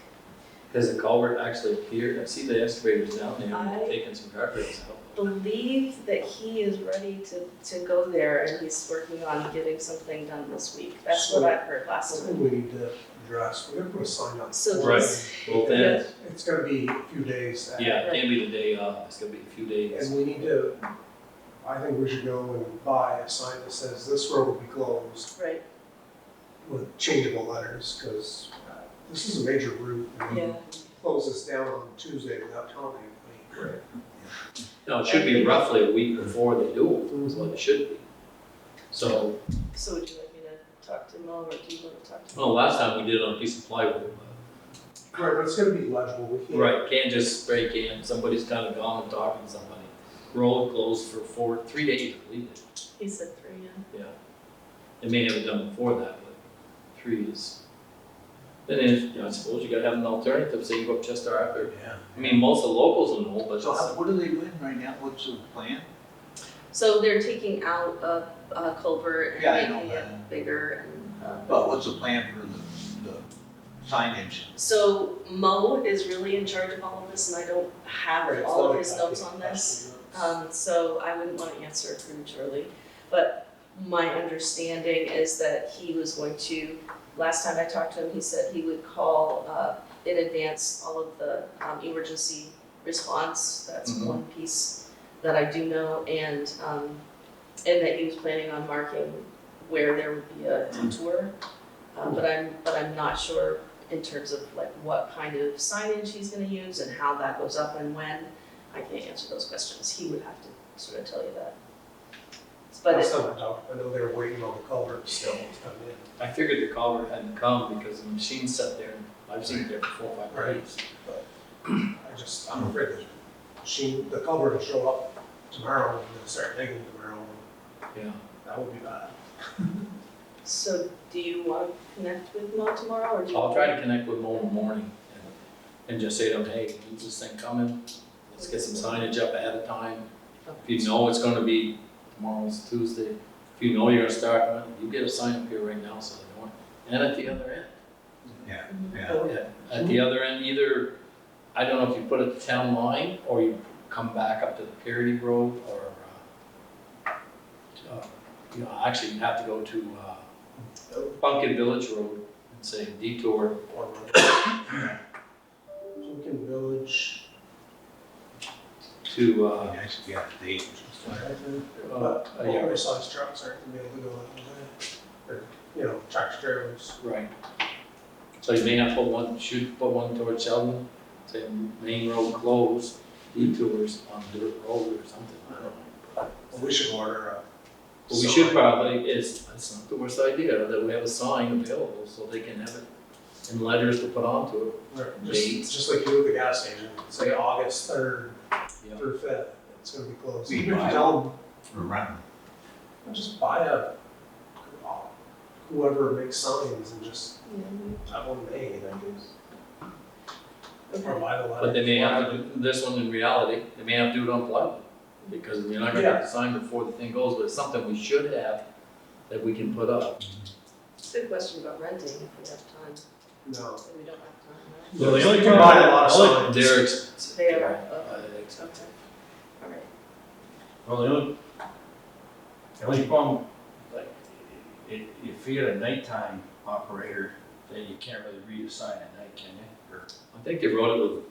Has the culvert actually appeared? I see the excavators down there, I- taking some guardrails out. Believe that he is ready to go there, and he's working on getting something done this week. That's what I've heard last time. Something we need to address, we're gonna put a sign up. So Right. this- Both ends. It's gonna be a few days. Yeah, it can't be the day of, it's gonna be a few days. And we need to, I think we should go and buy a sign that says this road will be closed Right, with changeable letters, because this is a major route. And yeah. we close this down on Tuesday without telling anybody. No, it should be roughly a week before they do it, is what it should be. So, So would you like me to talk to Mo, or do you want to talk to Mo? well, last time we did it on a piece of plywood. Right, but it's gonna be legible, we can't. Right, can't just spray can, somebody's kind of gone and talking to somebody. Road closed for 3 days, I believe it. He said 3, yeah. Yeah. They may have it done before that, but 3 is. Then if, I suppose you gotta have an alternative, say you go up Chester after. Yeah. I mean, most of the locals will know, but So what are they doing right now? What's the plan? So they're taking out a culvert Yeah, I and know making it that. bigger and. But what's the plan for the signage? So Mo is really in charge of all of this, and I don't have Right, it's all of not his a notes copy, on this. notes. So I wouldn't want to answer prematurely, but my understanding is that he was going to, last time I talked to him, he said he would call in advance all of the emergency response. That's Mhm. one piece that I do know, and that he was planning on marking where there would be a detour. But I'm not sure in terms of like what kind of signage he's gonna use and how that goes up and when. I can't answer those questions. He would have to sort of tell you that. But Last time I talked, I know they were waiting on the culvert still to come in. I figured the culvert hadn't come because the machine's sat there, and I've seen it there for 4 or 5 Right. days. I'm afraid the culvert will show up tomorrow and they'll start digging tomorrow. Yeah. That would be bad. so do you want to connect with Mo tomorrow, or do you? I'll try to connect with Mo in the morning and just say to him, hey, is this thing coming? Let's get some signage up ahead of time. If you know it's gonna be, tomorrow's Tuesday, if you know you're gonna start, you get a sign up here right now so they know. And at the other end. Yeah, at the other end, either, I don't know if you put it at the town line, or you come back up to the Parity Road, or, you know, actually you have to go to, Pumpkin Village Road and say detour. Or Pumpkin Village. To, Nice to get the date. But yeah, oversized trucks aren't gonna be able to go that way. Or, you know, tractor trailers. right. So you may have to put one towards Sheldon, say main road closed, detours on dirt road or something, I don't know. Well, we should order a. But we should probably, it's not the worst idea, that we have a sign available so they can have it in letters to put onto it. Dates. Just like you do at the gas station, say August 3rd Yeah. through 5th, it's gonna be closed. We Even if buy you tell For running. them, just buy whoever makes signs and just have one made, I guess. Or buy the letter. But they may have to do this one in reality, they may have to do it unplugged, because you're not gonna get the sign before the thing goes, but it's something we should have that we can put up. Good question about renting if we have time. No. We don't have time, right? Well, the You only can buy a lot of signs. They're expensive. They are, Yeah, okay, expensive. all right. Well, the only problem, like, if you had a nighttime operator, then you can't really read a sign at night, can you? Or I think they wrote it with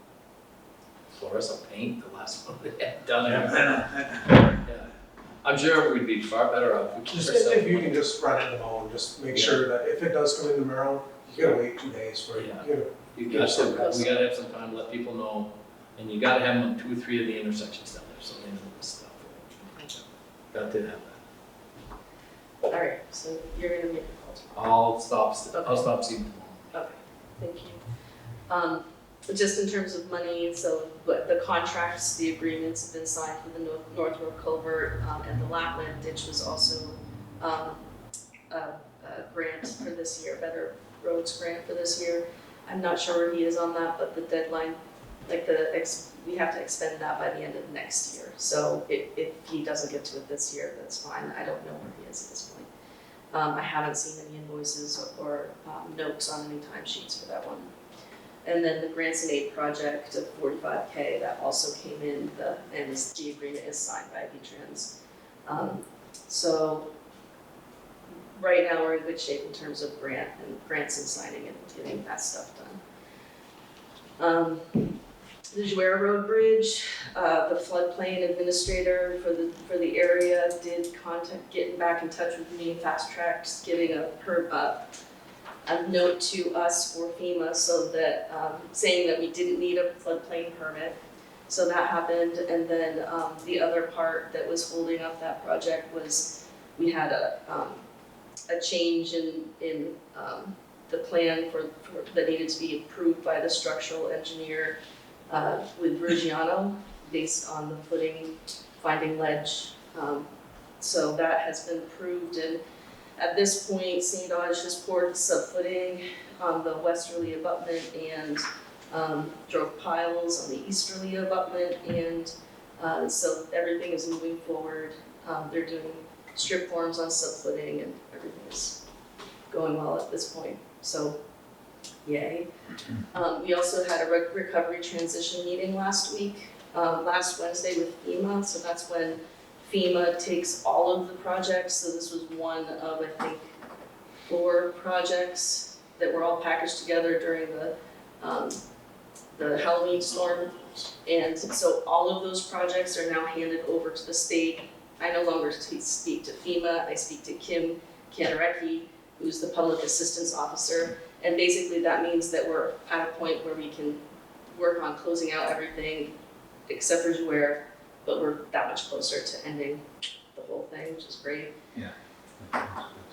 fluorescent paint, the last one they had done. Yeah. I'm sure we'd be far better off. if we Just kept ourselves- if you can just run it tomorrow and just make sure that if it does come in tomorrow, you gotta wait 2 days for it. Yeah. You We gotta have some time, to let people know, and you gotta have them on 2 or 3 of the intersections down there, so they know this stuff. Got to have that. All right, so you're gonna make a call tomorrow. I'll stop seeing tomorrow. Okay, thank you. But just in terms of money, so but the contracts, the agreements have been signed for the North Road Culvert, and the Lapland Ditch was also a grant for this year, Better Roads grant for this year. I'm not sure where he is on that, but the deadline, like we have to expend that by the end of next year. So if he doesn't get to it this year, that's fine. I don't know where he is at this point. I haven't seen any invoices or notes on any timesheets for that one. And then the grants and aid project of $45K, that also came in, and the agreement is signed by V-Trans. So right now, we're in good shape in terms of grants and signing and getting that stuff done. The Juera Road Bridge, the floodplain administrator for the area did getting back in touch with me, fast tracked, giving a note to us for FEMA so that, saying that we didn't need a floodplain permit. So that happened, and then the other part that was holding up that project was we had a change in the plan that needed to be approved by the structural engineer with Virgiano based on the footing, finding ledge. So that has been approved, and at this point, St. Dodge has poured the subfooting on the westerly abutment and drove piles on the easterly abutment, and so everything is moving forward. They're doing strip forms on subfooting, and everything is going well at this point, so yay. We also had a recovery transition meeting last Wednesday with FEMA, so that's when FEMA takes all of the projects, so this was one of, I think, 4 projects that were all packaged together during the Halloween storm. And so all of those projects are now handed over to the state. I no longer speak to FEMA, I speak to Kim Kandarecki, who's the public assistance officer. And basically that means that we're at a point where we can work on closing out everything except for Jouer, but we're that much closer to ending the whole thing, which is great.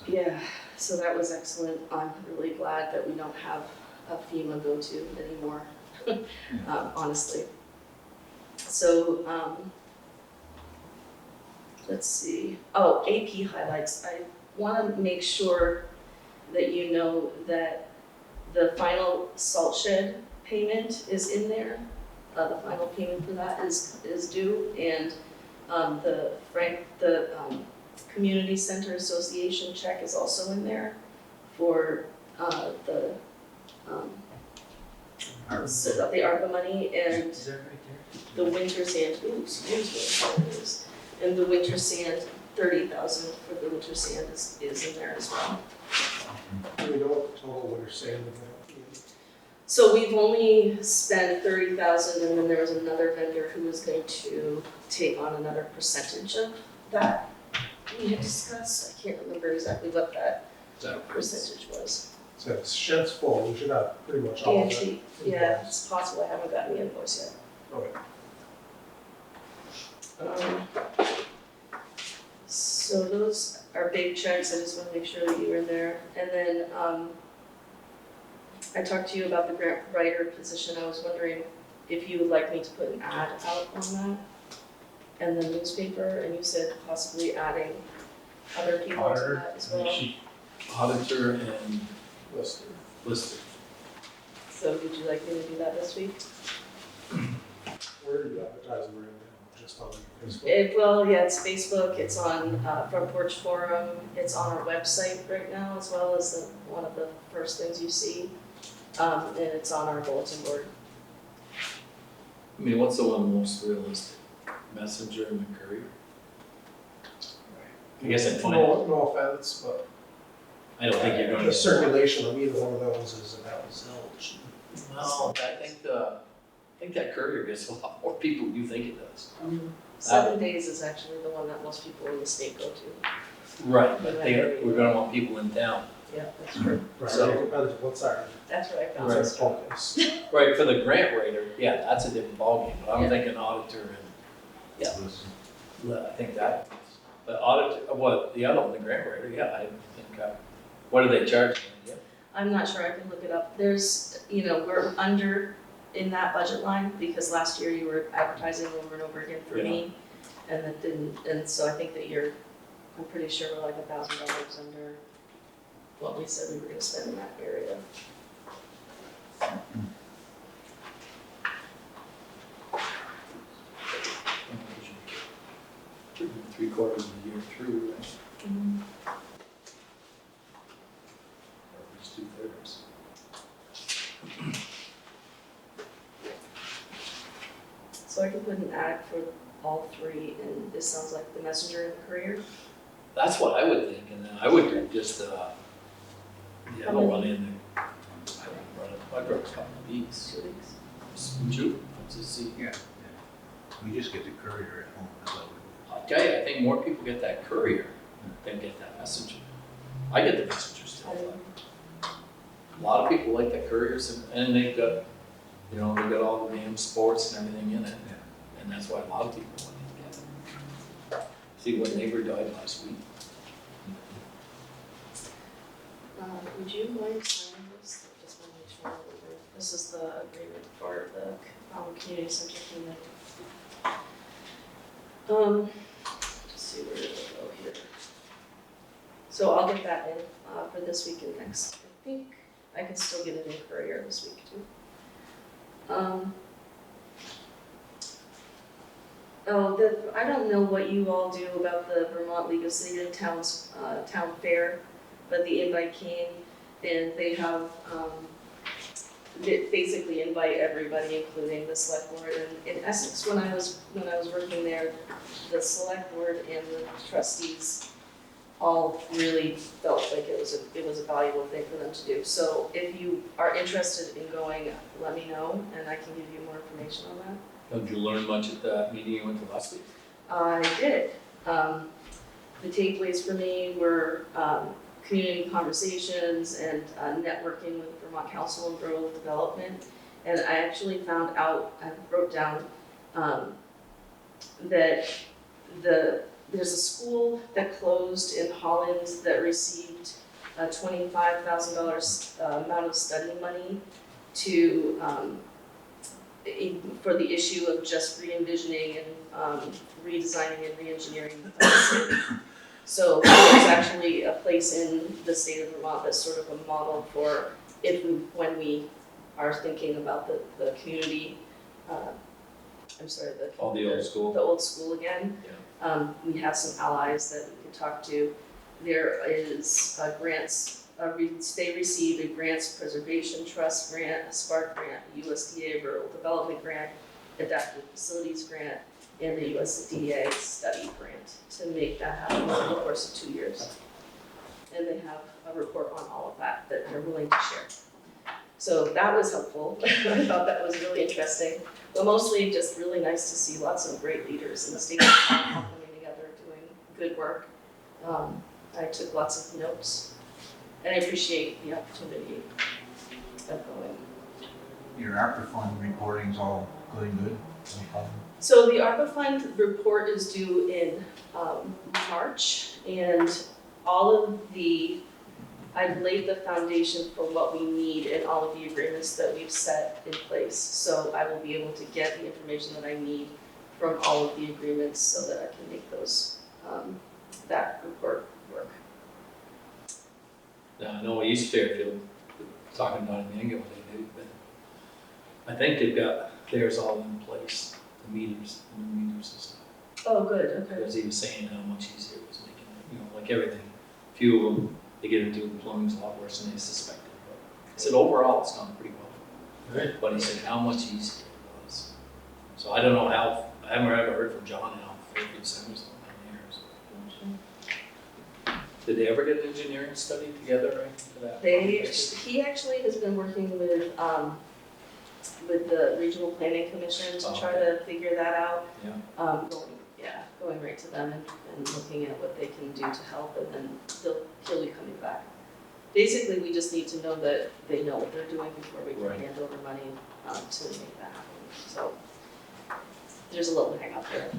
Yeah, so that was excellent. I'm really glad that we don't have a FEMA go-to anymore, honestly. So, let's see. Oh, AP highlights. I want to make sure that you know that the final salt shed payment is in there. The final payment for that is due, and the Community Center Association check is also in there for the ARPA money and Is that right the winter sand, ooh, excuse me, there it is. And the winter sand, 30,000 for the winter sand is in there as well. Do we know what the total winter sand amount is? So we've only spent 30,000, and then there was another vendor who was going to take on another percentage of that. We had discussed, I can't remember exactly what that percentage was. So if the shed's full, we should have pretty much all of it. AMT, yeah, it's possible, I haven't gotten the invoice Okay. yet. So those are big checks, I just want to make sure that you were there. And then I talked to you about the grant writer position. I was wondering if you would like me to put an ad out on that and the newspaper, and you said possibly adding other people to that as well. Auditor and lister. So would you like me to do that this week? Where are you advertising right now? Just on Facebook? Well, yeah, it's Facebook, it's on Front Porch Forum, it's on our website right now, as well as one of the first things you see. And it's on our bulletin board. I mean, what's the one most realistic? Messenger and the Courier? I guess I'd find, No offense, but I don't think you're gonna. the circulation of either one of those is about zilch. No, I think that Courier gets a lot more people than you think it does. 7 days is actually the one that most people in the state go to. Right, but we're gonna want people in town. Yeah, that's true. Right, So- it depends what's our, That's what I found. what's our focus. Right, for the grant writer, yeah, that's a different ballgame, but I'm Yeah. thinking auditor and, yeah, I think that, but auditor, what, the other one, the grant writer, yeah, I think, what do they charge? Yeah. I'm not sure, I can look it up. There's, we're under in that budget line because last year you were advertising over and over again for me. And that didn't, and so I think that I'm pretty sure we're like $1,000 under what we said we were gonna spend in that area. 3/4 of the year through, right? Or just 2/3. So I can put an ad for all three, and this sounds like the Messenger and the Courier. That's what I would think, and then I would do just, yeah, I'll run in there. I'd run a couple of these. 2 weeks. Shoot, just see. We just get the courier at home, that's all we I'll tell you, I think more people get that Courier than get that Messenger. I get the Messenger still, but a lot of people like the Couriers, and they've got, they've got all the damn sports and everything in it. And that's why a lot of people want to get it. See what neighbor died last week. Would you mind signing this? I just want to make sure that this is the agreement for the community center payment. Let's see where it'll go here. So I'll get that in for this week and next. I think I can still get it in Courier this week too. I don't know what you all do about the Vermont League of City and Towns town fair, but the invite came and they have they basically invite everybody, including the select board. And in Essex, when I was working there, the select board and the trustees all really felt like it was a valuable thing for them to do. So if you are interested in going, let me know, and I can give you more information on that. Did you learn much at the meeting you went to last week? I did. The takeaways for me were community conversations and networking with the Vermont Council on Rural Development. And I actually found out, I wrote down that there's a school that closed in Holland that received a $25,000 amount of study money to for the issue of just re-envisioning and redesigning and re-engineering the city. So there's actually a place in the state of Vermont that's sort of a model for when we are thinking about the community, the old school. The old school again. Yeah. We have some allies that we can talk to. There is grants. They received a grants preservation trust grant, a SPARK grant, a USDA rural development grant, adaptive facilities grant, and the USDA study grant to make that happen over the course of 2 years. And they have a report on all of that they're willing to share. So that was helpful. I thought that was really interesting, but mostly just really nice to see lots of great leaders in the state coming together, doing good work. I took lots of notes, and I appreciate the opportunity of going. Your ARPA fund reporting's all going good? No problem? So the ARPA fund report is due in March, and I've laid the foundation for what we need in all of the agreements that we've set in place. So I will be able to get the information that I need from all of the agreements so that I can make those, that report work. Now, I know East Fairfield, talking about it in Angle, I think they've got theirs all in place, the meters and stuff. Oh, good, okay. Because he was saying how much easier it was making it, like everything. Few of them, they get into the plumbing's a lot worse than they suspected. But he said overall it's gone pretty well. Good. But he said how much easier it was. So I don't know how, I haven't ever heard from John how Fairfield Center's on there. Did they ever get an engineering study together or anything for that? He actually has been working with the Regional Planning Commission to try to figure that out. Yeah. Going right to them and looking at what they can do to help, and then he'll be coming back. Basically, we just need to know that they know what they're doing before we can hand over money to make that happen. So there's a little hang up there.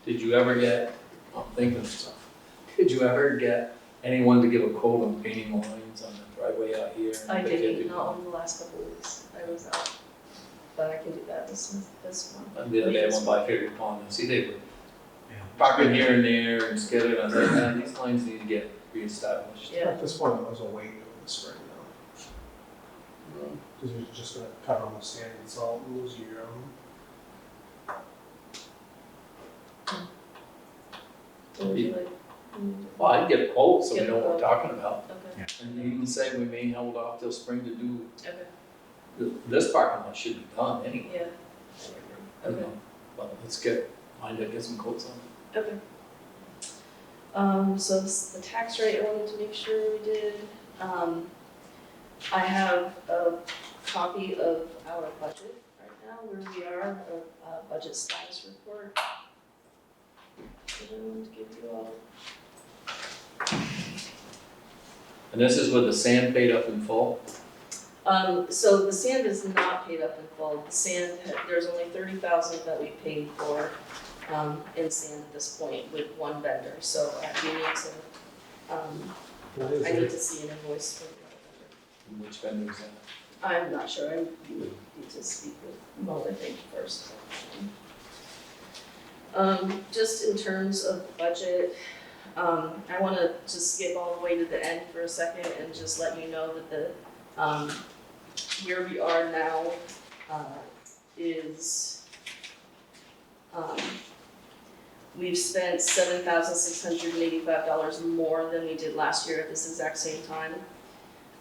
Did you ever get, I'm thinking of stuff, did you ever get anyone to give a quote on painting lines on the driveway out here? I didn't, not over the last couple of weeks. I was out, but I can do that this one. The other day I went by Fairfield Pond and see they were parking here and there and skidded. I was like, man, these lines need to get reestablished. Yeah. At this point, it was a wait over the spring now. Because you're just gonna cut on the sand and salt and lose your own. So would you like? Well, I'd get a quote so we know what we're talking about. Okay. And you can say we may hold off till spring to do, Okay. this parking lot should be done anyway. Yeah. You Okay. know, but let's find out, get some quotes on it. Okay. So the tax rate, I wanted to make sure we did. I have a copy of our budget right now, where we are, a budget status report. I wanted to give you all. And this is with the sand paid up in full? So the sand is not paid up in full. The sand, there's only 30,000 that we paid for in sand at this point with one vendor. So we need to, I need to see an invoice for the other vendor. Which vendor is that? I'm not sure. I need to speak with Mo, I think, first. Just in terms of the budget, I want to just skip all the way to the end for a second and just let you know that the where we are now is we've spent $7,685 more than we did last year at this exact same time,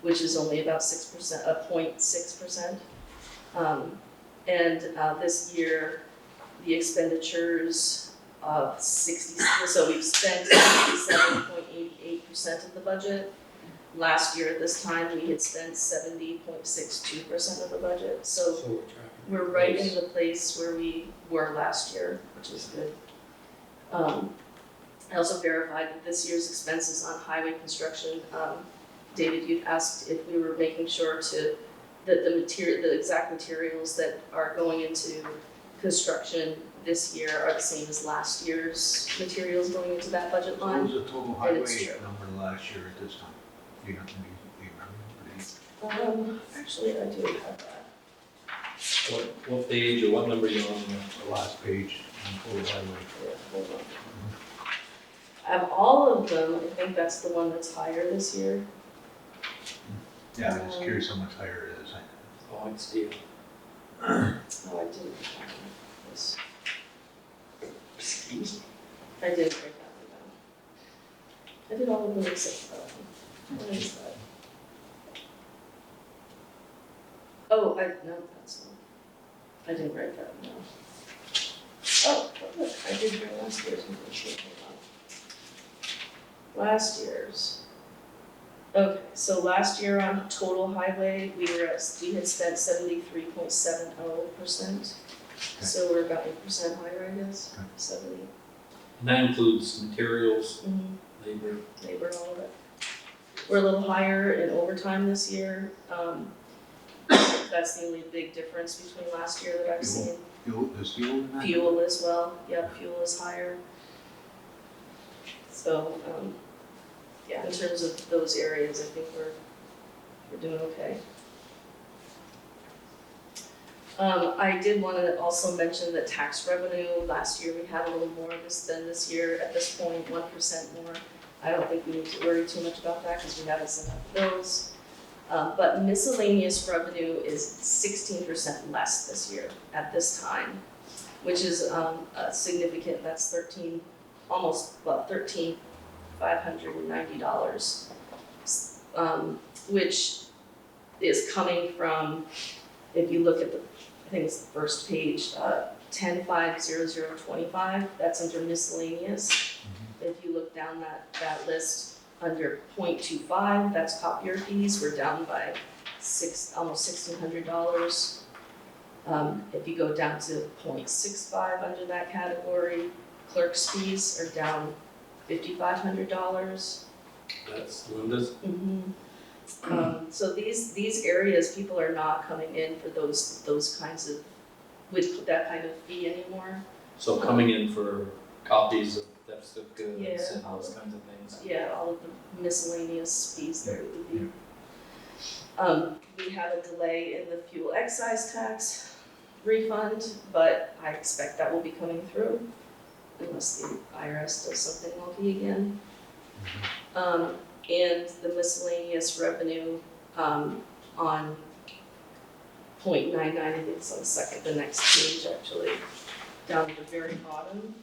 which is only about 6%, 0.6%. And this year, the expenditures of so we've spent 67.8 80% of the budget. Last year at this time, we had spent 70.62% of the budget, so So we're tracking. we're right in the place where we were last year, which is good. I also verified that this year's expenses on highway construction, David, you'd asked if we were making sure that the exact materials that are going into construction this year are the same as last year's materials going into that budget What line. was the total And highway it's true. number last year at this time? Do you have to remember? Actually, I do have that. What page or what number you on? The last page on total highway. Yeah, hold on. I have all of them, I think that's the one that's higher this year. Yeah, I'm just curious how much higher it is. Oh, it's deal. Oh, I didn't. This. Excuse me. I didn't break that one down. I did all of them except that one. What is that? Oh, no, that's not. I didn't break that one down. Oh, look, I did bring last year's information. Hold on. Last year's. Okay, so last year on total highway, we had spent 73.70%. So we're about 8% higher, I guess, 70. And that includes materials, Mm-hmm. labor. All of it. We're a little higher in overtime this year. That's the only big difference between last year that I've seen. Fuel, is fuel in that? Fuel as well, yeah, fuel is higher. So, yeah, in terms of those areas, I think we're doing okay. I did want to also mention that tax revenue, last year we had a little more of this than this year, at this point, 1% more. I don't think we need to worry too much about that because we haven't sent out the bills. But miscellaneous revenue is 16% less this year at this time, which is significant. That's $13,590, which is coming from, if you look at the, I think it's the first page, 10,50025, that's under miscellaneous. If you look down that list under 0.25, that's copier fees, we're down by almost $1,600. If you go down to 0.65 under that category, clerk's fees are down $5,500. That's Linda's. So these areas, people are not coming in for those kinds of, with that kind of fee anymore. So coming in for copies of theft certificates Yeah, and those kinds of things. Yeah, all of the miscellaneous fees that would be. We had a delay in the fuel excise tax refund, but I expect that will be coming through unless the IRS does something wonky again. And the miscellaneous revenue on 0.99, I think it's on the next page actually, down at the very bottom.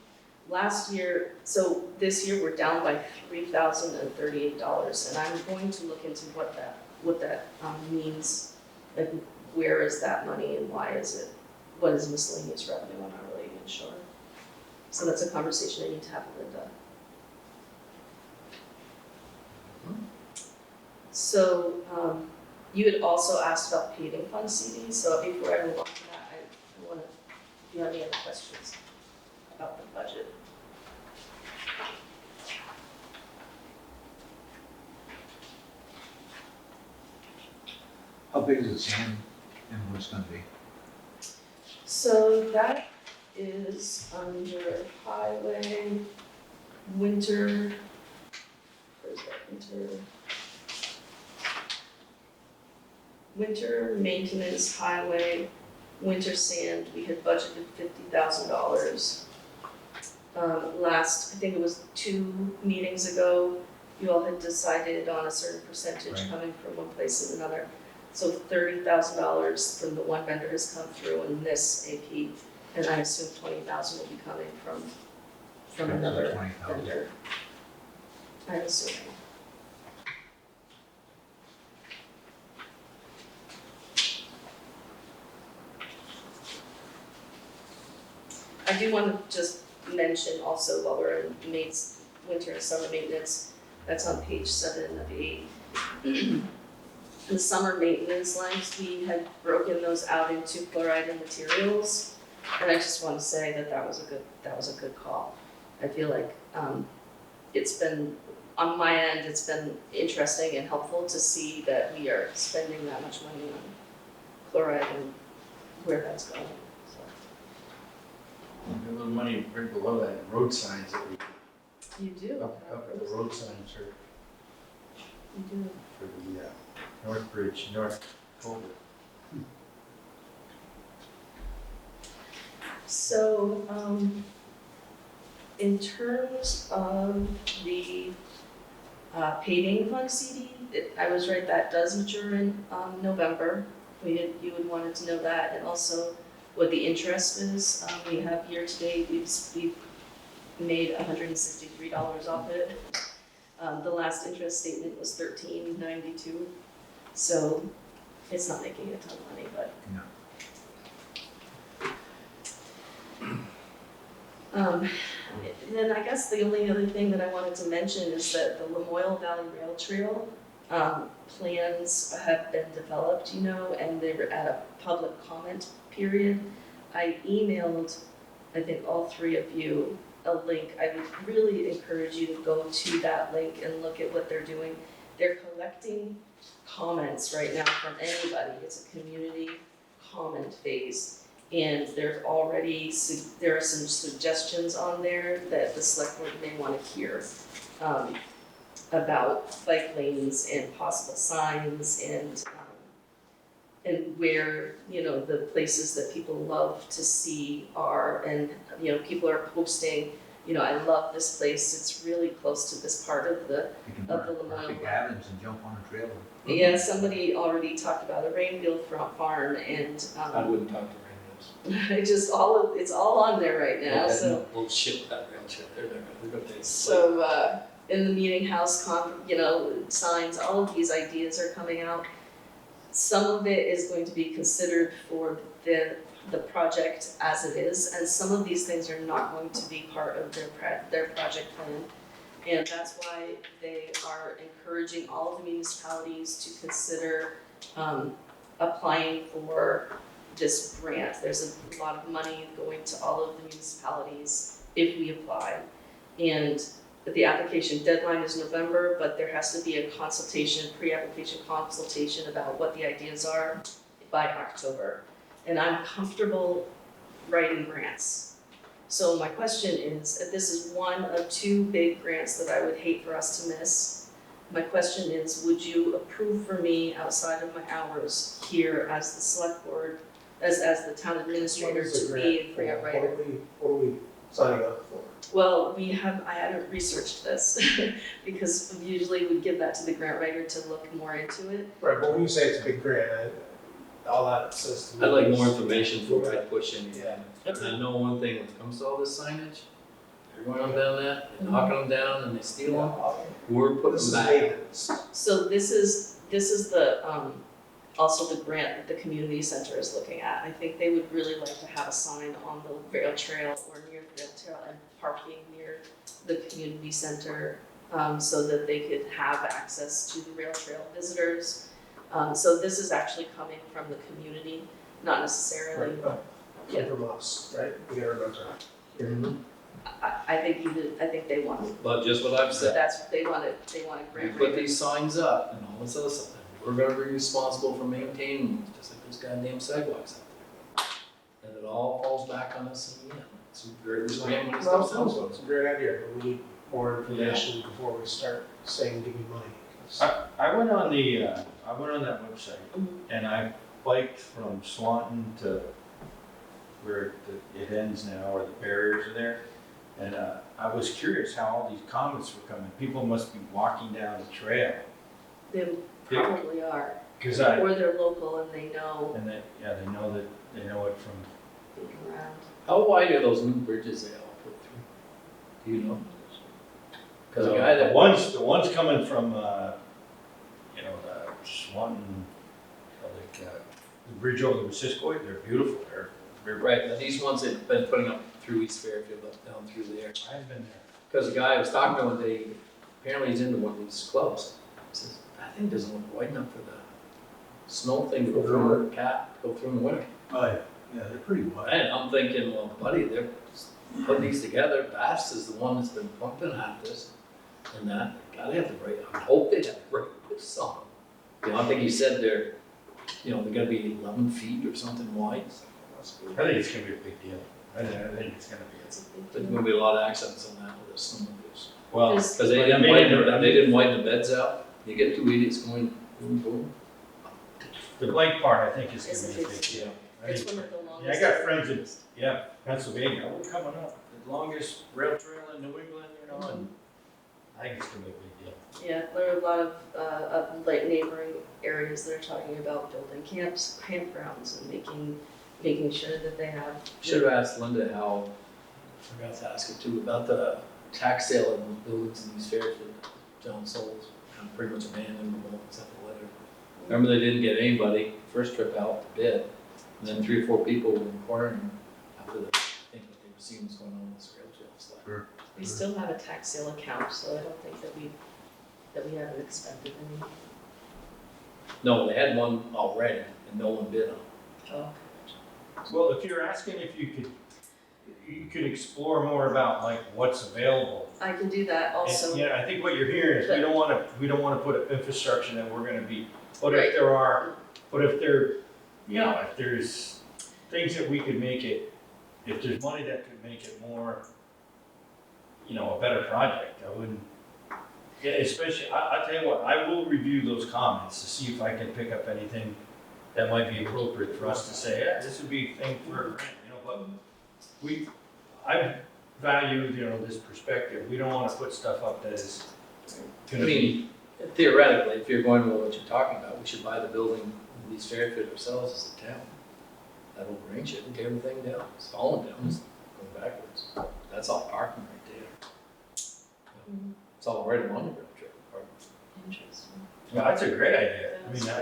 Last year, so this year we're down by $3,038, and I'm going to look into what that means. Like, where is that money and why is it? What is miscellaneous revenue? I'm not really even sure. So that's a conversation I need to have with Linda. So you had also asked about paving fund CDs. So before I move on to that, I want to, if you have any other questions about the budget. How big is the sand invoice gonna be? So that is under highway, winter, where's that, winter maintenance, highway, winter sand, we had budgeted $50,000. Last, I think it was 2 meetings ago, you all had decided on a certain percentage Right. coming from one place and another. So $30,000 from the one vendor has come through in this AP, and I assume 20,000 will be coming from another 20,000. vendor. I'm assuming. I do want to just mention also while we're in winter and summer maintenance, That's on page 7 of 8. The summer maintenance lines, we had broken those out into chloride and materials. And I just want to say that was a good call. I feel like it's been, on my end, it's been interesting and helpful to see that we are spending that much money on chloride and where that's going, so. A little money right below that, road signs that we, You do. up at the road signs are You do. for the North Bridge, North Culver. So, in terms of the paving fund CD, I was right, that does mature in November. You would wanted to know that, and also what the interest is. We have year to date, we've made $163 off it. The last interest statement was $13.92, so it's not making a ton of money, but. No. Then I guess the only other thing that I wanted to mention is that the Lamoille Valley Rail Trail plans have been developed, and they were at a public comment period. I emailed, I think, all 3 of you a link. I would really encourage you to go to that link and look at what they're doing. They're collecting comments right now from anybody. It's a community comment phase. And there are some suggestions on there that the select board may want to hear about bike lanes and possible signs and where, the places that people love to see are, and, people are posting, I love this place, it's really close to this part of the Lamoille. Big Adams and jump on a trailer. Yeah, somebody already talked about a Rainville farm and, I wouldn't talk to Rainbows. it's all on there right now, so. Bullshit with that rail trail, they're gonna take. So, in the meeting house, signs, all of these ideas are coming out. Some of it is going to be considered for the project as it is, and some of these things are not going to be part of their project plan. And that's why they are encouraging all of the municipalities to consider applying for this grant. There's a lot of money going to all of the municipalities if we apply. And the application deadline is November, but there has to be a consultation, pre-application consultation about what the ideas are by October. And I'm comfortable writing grants. So my question is, if this is one of 2 big grants that I would hate for us to miss, my question is, would you approve for me outside of my hours here as the select board, as the town administrator to be a grant writer? What are we signing up for? Well, I hadn't researched this because usually we give that to the grant writer to look more into it. Right, but when you say it's a big grant, all that says to me. I'd like more information before I push anything. Yeah. And I know one thing, when it comes to all this signage, they're going on down that, they're knocking them down and they steal them, we're putting This is them back. maintenance. So this is the, also the grant that the community center is looking at. I think they would really like to have a sign on the rail trail or near the rail trail and parking near the community center, so that they could have access to the rail trail visitors. So this is actually coming from the community, not necessarily. Right, came from us, right? We gotta remember that. I think they want, But just what I've said, they want a we grant put writer. these signs up and all this other stuff, and we're gonna be responsible for maintaining them, just like those goddamn sidewalks out there. And it all falls back on us in the end. It's very, this grant money stuff sounds good. It's a great idea, but we need more information before we start saying give me money. 'Cause I went on that website Mhm. and I biked from Swanton to where it ends now, or the barriers are there. And I was curious how all these comments were coming. People must be walking down the trail. They probably are, Cause or they're local and they know and they know it from, being around. How wide are those new bridges they all put through? Do you know? Cause a guy the that. ones coming from, the Swanton, the bridge over the Missisquoi, they're beautiful. They're Right, but these ones they've been putting up through East Fairfield, up down through there. I've been there. Cause a guy I was talking to one day, apparently he's into one of these clubs. He says, that thing doesn't look wide enough for the snow thing to go through the cat, go through in the winter. Oh, yeah, yeah, they're pretty wide. And I'm thinking, well, buddy, they're putting these together. Bass is the one that's been pumping at this and that. God, they have the right, I hope they have the right widths on them. You know, I think he said they're, you know, they're gonna be 11 feet or something wide. I think it's gonna be a big deal. I think it's gonna be. It's a big There's deal. gonna be a lot of accidents on that with the snowmobiles. Well, There's- Cause they didn't widen the beds out. You get two idiots going, boom, boom. the bike part, I think, is It's a gonna be a big big deal. I It's think- one of the longest. Yeah, I got friends in, yeah, Pennsylvania, we're coming up, the longest rail trail in New England, you know, and I think it's gonna be a big deal. Yeah, there are a lot of like neighboring areas that are talking about building campgrounds and making sure that they have. Should have asked Linda how, I forgot to ask her too, about the tax sale of those buildings in East Fairfield. John Souls, kind of pretty much abandoned them all except for letter. Remember they didn't get anybody, first trip out to bid, and then 3 or 4 people were inquiring after the, I think what they were seeing was going on with this rail trail stuff. Sure. We still have a tax sale account, so I don't think that we haven't expended any. No, they had one already, and no one bid on it. Oh. Well, if you're asking if you could explore more about like what's available. I can do that also. And, yeah, I think what you're hearing is we don't wanna put up infrastructure that we're gonna be, but Right. if there's things that we could make it, if there's money that could make it more, you know, a better project, I wouldn't. Yeah, especially, I tell you what, I will review those comments to see if I can pick up anything that might be appropriate for us to say, yeah, this would be a thing for a grant, you know, but I value, you know, this perspective. We don't wanna put stuff up that is I gonna be. mean, theoretically, if you're going with what you're talking about, we should buy the building in East Fairfield ourselves as a town. That old range shouldn't tear everything down, it's falling down, it's going backwards. That's all parking right there. Mhm. It's all right along the rail trail parking. Interesting. Well, that's a great idea.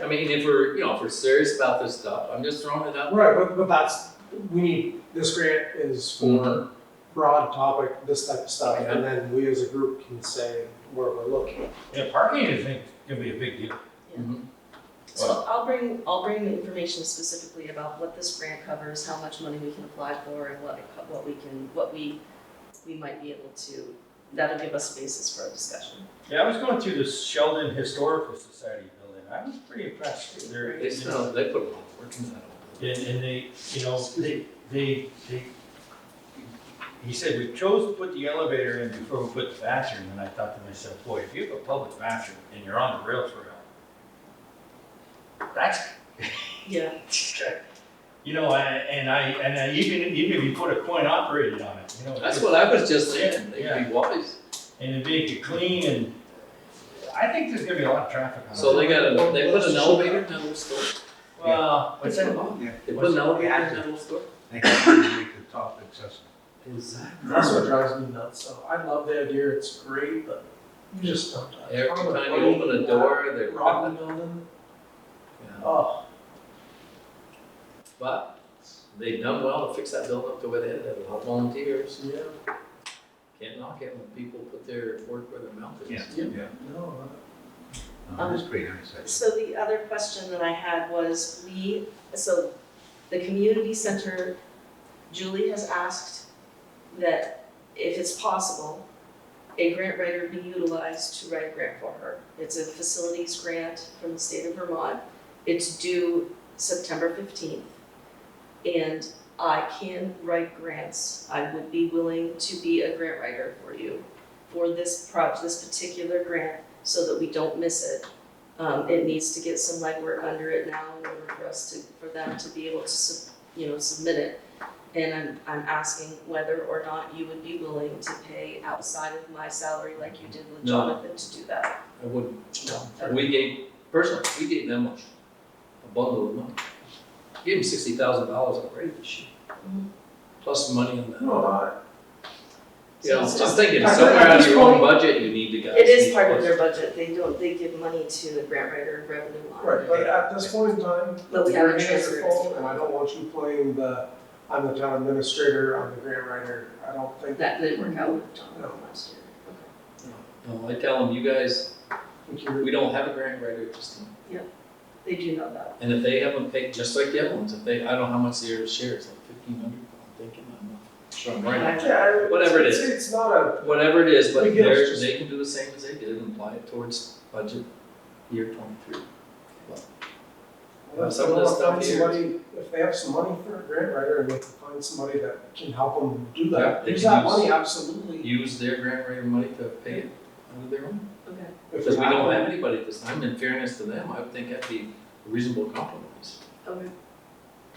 I mean, if we're serious about this stuff, I'm just throwing it out. Right, but that's, we need, this grant is for Mhm. broad topic, this type of stuff, Yeah. and then we as a group can say where we're looking. Yeah, parking is gonna be a big deal. Mhm. So I'll bring information specifically about what this grant covers, how much money we can apply for, and what we might be able to, that'll give us a basis for a discussion. Yeah, I was going through the Sheldon Historical Society building. I was pretty impressed. They're, They put a lot of work into that. and they, you know, they, he said, we chose to put the elevator in before we put the bathroom, and I thought to myself, boy, if you have a public bathroom and you're on the rail trail, that's, Yeah. you know, and I even if you put a coin operated on it, you know. That's what I was just saying, they'd be wise. And to make it clean, and I think there's gonna be a lot of traffic on it. So they put an elevator in that little store? Well, what's that? Yeah. They put an elevator in that little store? They have to make the top accessible. Exactly. That's what drives me nuts, so I love the idea, it's great, but you just don't. Every time you open a door, they're Rotten building, Yeah. oh, But they've done well to fix that building up to where they had a lot of volunteers. yeah, Can't knock it when people put their work where their mouth is. Yeah. no, That's pretty nice. So the other question that I had was, so the community center, Julie has asked that if it's possible, a grant writer be utilized to write a grant for her. It's a facilities grant from the state of Vermont. It's due September 15th. And I can write grants. I would be willing to be a grant writer for you for this particular grant, so that we don't miss it. It needs to get some legwork under it now in order for them to be able to submit it. And I'm asking whether or not you would be willing to pay outside of my salary like you did with No. Jonathan to do that. I wouldn't. We gave them a bundle of money. Gave them $60,000 already this year. Mhm. Plus the money on that. no, You know, I'm So- thinking I- somewhere at out of this your own point- budget, you need to guys. It is need part to of put- their budget. They give money to the grant writer revenue line. right, but at this point in time, But we your haven't hands are transferred it. full, and I don't want you playing I'm the town administrator, I'm the grant writer, I don't think. That didn't work out with Jonathan last year. I tell them, you guys, think you're- we don't have a grant writer at this time. They do know that. And if they haven't paid, just like the other ones, if they, I don't know how much their share is, like 1,500, I'm thinking, I'm not sure I'm right. Yeah, Whatever it it's- is. It's not a, Whatever it is, but Big deal, it's they're, just- they can do the same as they did and apply it towards budget year 23. well, if Some they of this wanna stuff find here somebody, if they have some money for a grant writer and they can find somebody that can help them do Yeah, that, they use can that use- money, absolutely. Use their grant writer money to pay it out of their own. Okay. If Because we they don't have have anybody at this time, in fairness to them, I would think that'd be a reasonable compromise. Okay.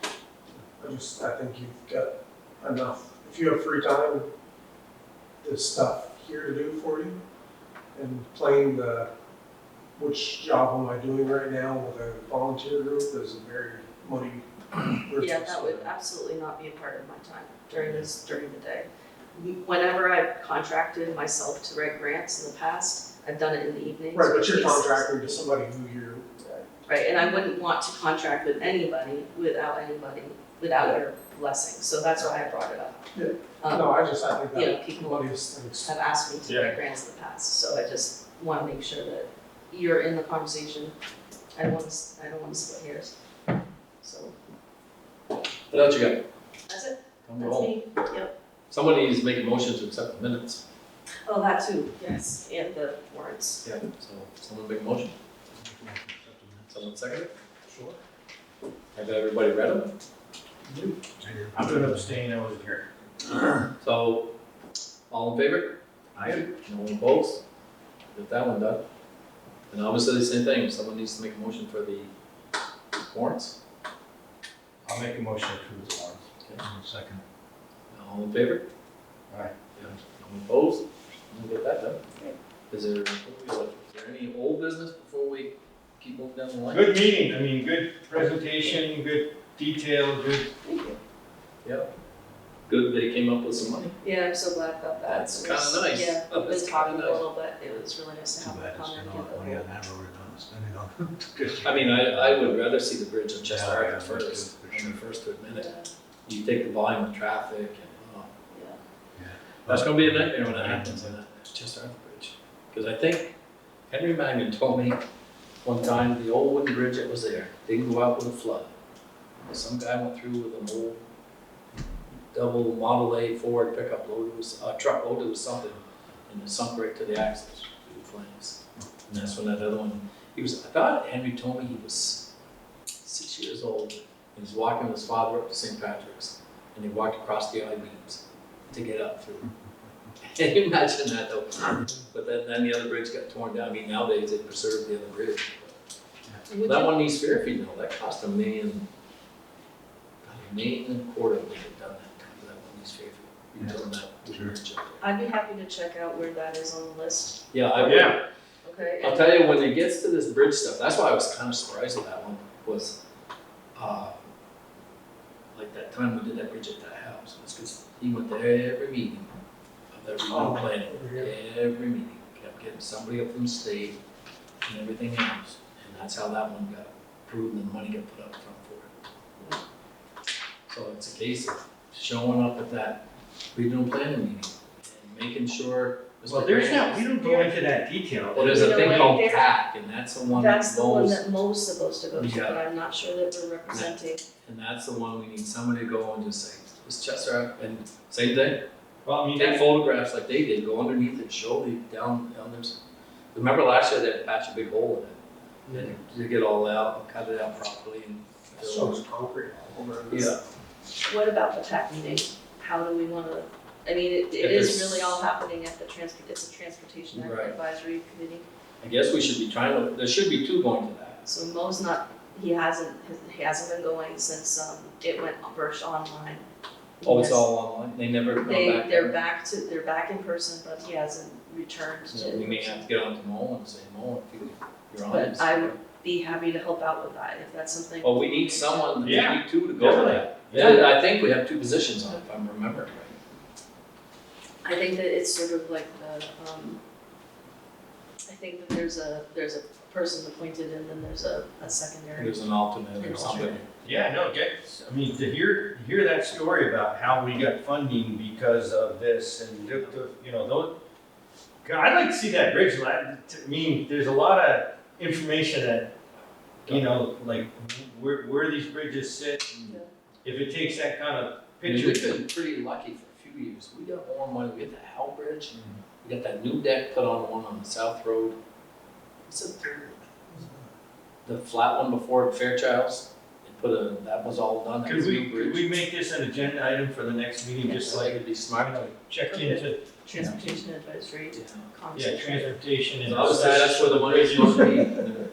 I think you've got enough, if you have free time, there's stuff here to do for you. And playing which job am I doing right now with a volunteer group is a very muddy river. Yeah, that would absolutely not be a part of my time during the day. Whenever I've contracted myself to write grants in the past, I've done it in the evenings. Right, but you're Yes. contracting to somebody who you're, Right, and I wouldn't want to contract with anybody without your blessing, so that's why I brought it up. Yeah. Um, no, I think you know, that people muddiest things. have asked me to Yeah. write grants in the past, so I just wanna make sure that you're in the conversation. I don't wanna split hairs, so, What else you got? that's it, Come that's on. me, yep. Someone needs to make a motion to accept the minutes. Oh, that too, yes, and the warrants. Yeah. So, someone make a motion? Someone second it? Sure. Have everybody read them? I'm gonna abstain, I wasn't here. So, all in favor? Aye. No one opposed? Get that one done. And obviously the same thing, someone needs to make a motion for the warrants. I'll make a motion to approve the warrants. Second. All in favor? Aye. Yeah. No one opposed? We'll get that done. Is there any old business before we keep moving down the line? Good meeting, I mean, good presentation, good detail, good. Thank you. Yep. Good, they came up with some money. Yeah, I'm so glad about that. That's It was- kinda nice. Yeah, Oh, we've that's been talking kinda a nice. little bit, it was really nice to Too have bad that it's comment. spent all that money on that road, we're gonna spend it on. I mean, I would rather see the bridge on Chester Yeah, Ave yeah, me too, first, for I'm sure. the first to admit it. Yeah, You take the volume of traffic and, yeah. that's gonna be a nightmare when it happens on that Chester Ave bridge. Cause I think Henry Mangan told me one time, the old wooden bridge that was there, didn't go out with a flood. Some guy went through with an old double Model A Ford pickup loaded with, truck loaded with something, and it sunk right to the axles, through the flames. And that's when that other one, I thought Henry told me he was 6 years old, and he was walking with his father up to St. Patrick's, and he walked across the I-beams to get up through. Can you imagine that though? But then the other bridge got torn down. I mean, nowadays they preserve the other bridge. Would That you- one in East Fairfield, though, that cost $1.25 million when they had done that, that one in East Fairfield. Redoing that bridge up there. I'd be happy to check out where that is on the list, Yeah, I would. Yeah. okay? I'll tell you, when it gets to this bridge stuff, that's why I was kind of surprised at that one, was, like that time we did that bridge at that house, it's because he went to every meeting of that renewal planning, every meeting, kept getting somebody up from the state and everything else, and that's how that one got approved and the money got put up front for it. So it's a case of showing up at that regional planning meeting and making sure. Well, there's not, we don't go into that detail. Well, there's a You know thing what, called there- TAC, and that's the one that That's the one goes, that Mo's supposed to go to, Yeah. but I'm not sure that we're representing. and that's the one we need somebody to go and just say, this Chester Ave, and same thing. Well, I mean, Take photographs like they did, go underneath it, show the down there's, remember last year they had to patch a big hole in it? And you get all out, and cut it out properly and So it's concrete all over. Yeah, What about the TAC meeting? How do we wanna, I mean, it If is there's- really all happening at the it's a transportation Right. advisory committee. I guess we should be trying to, there should be two going to that. So Mo's not, he hasn't been going since, it went first online. Oh, it's Yes. all online, they never come back. They're back in person, but he hasn't returned So to. we may have to get on to Mo and say, Mo, if you're on But this. I would be happy to help out with that, if that's something. Well, we need someone, we Yeah, need two to go to that. definitely. Yeah, I think we have two positions on it, if I'm remembering right. I think that it's sort of like the, I think that there's a person appointed and then there's a secondary. There's an alternate or something. yeah, no, I mean, to hear that story about how we got funding because of this and, you know, those, I'd like to see that bridge. I mean, there's a lot of information that, you know, like where these bridges sit. And if it takes that kind of I mean, picture. we've been pretty lucky for a few years. We got more money. We got the Hell Bridge. We got that new deck put on the one on the South Road. What's the third? The flat one before Fairchild's. They put a, that was all done. That Could was a new we bridge. make this an agenda item for the next meeting, just I think like, it'd be smart. you know, check into, Transportation advisory, Yeah. yeah, transportation and. So obviously, that's where the money's going to be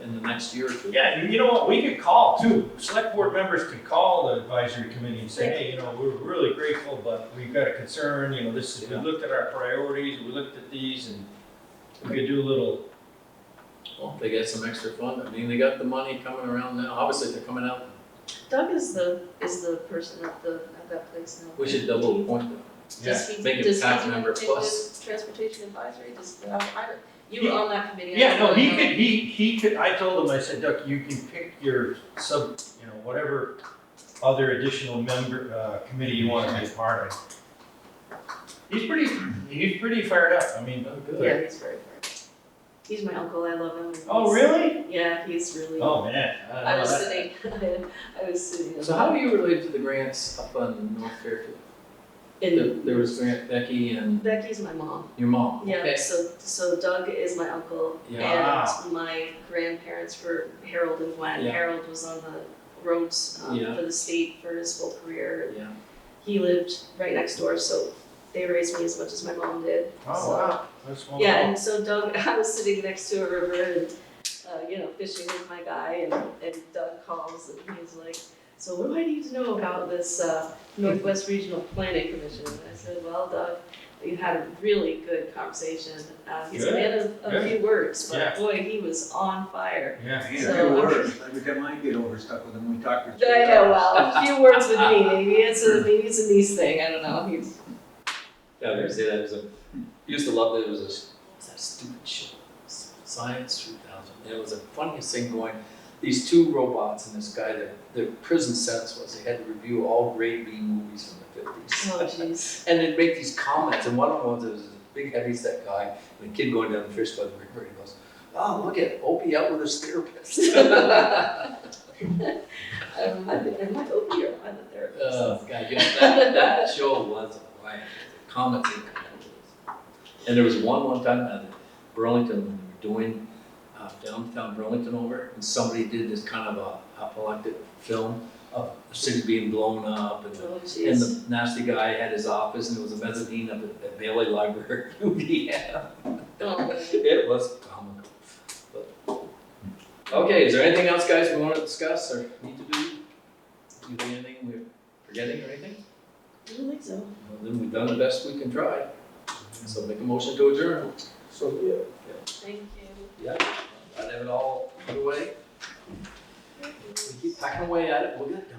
in the next year or two. Yeah, you know what, we could call too, select board members could call the advisory committee and say, hey, you know, we're really grateful, but we've got a concern, you know, this is, we looked at our priorities, we looked at these, and we could do a little. Well, if they get some extra fund, I mean, they got the money coming around now, obviously they're coming out, Doug is the person at that place now. we should double point them. Does he, Make it does he half do member anything plus. with transportation advisory? You were on that committee. I Yeah, no, don't he know. could, he could, I told him, I said, Doug, you can pick your sub, you know, whatever other additional member, committee you want to be a part of. He's pretty fired up, I mean. Yeah, he's very fair. He's my uncle, I love him. Oh, really? Yeah, he's really. Oh, man. I was sitting. I was sitting. So how do you relate to the grants up on North Fairfield? There was Grant, Becky, and Becky's my mom. your mom. Yeah, Okay. so Doug is my uncle, Yeah. and my grandparents were Harold and Gwen. Yeah. Harold was on the roads Yeah. for the state for his full career. Yeah. He lived right next door, so they raised me as much as my mom did. Oh, So, wow. That's wonderful. yeah, and so Doug, I was sitting next to a river and, fishing with my guy, and Doug calls and he's like, so what do I need to know about this Northwest Regional Planning Commission? And I said, well, Doug, you had a really good conversation. He's a man of a few words, but Yeah. boy, he was on fire. Yeah. So, Every time I get overstuck with him, we talk for I 3 know, hours. well, a few words with me, maybe it's a niece thing, I don't know, he's. Yeah, I was gonna say that was used to love it, it was what was that stupid show? Science 3000. And it was the funniest thing going, these two robots and this guy, their prison sentence was they had to review all grade B movies from the 50s. Oh, jeez. And they'd make these comments, and one of them was, there was a big heavyset guy, and a kid going down the fish by the river, he goes, oh, look at Opie out with his therapist. Am I Opie or am I the therapist? God, you know, that show was a riot, the comments and comments. And there was one time at Burlington, when we were doing downtown Burlington over, and somebody did this kind of a apocalyptic film of the city being blown up, and Oh, and jeez. the nasty guy had his office, and it was a mezzanine up at Bailey Library, Indiana. Oh, It was comical. But, okay, is there anything else, guys, we want to discuss or need to do? You think anything we're forgetting or anything? I don't think so. Well, then we've done the best we can try. So make a motion to adjourn. So, yeah. Thank you. Yeah, I'd have it all put away. We keep packing away at it, we'll get it done.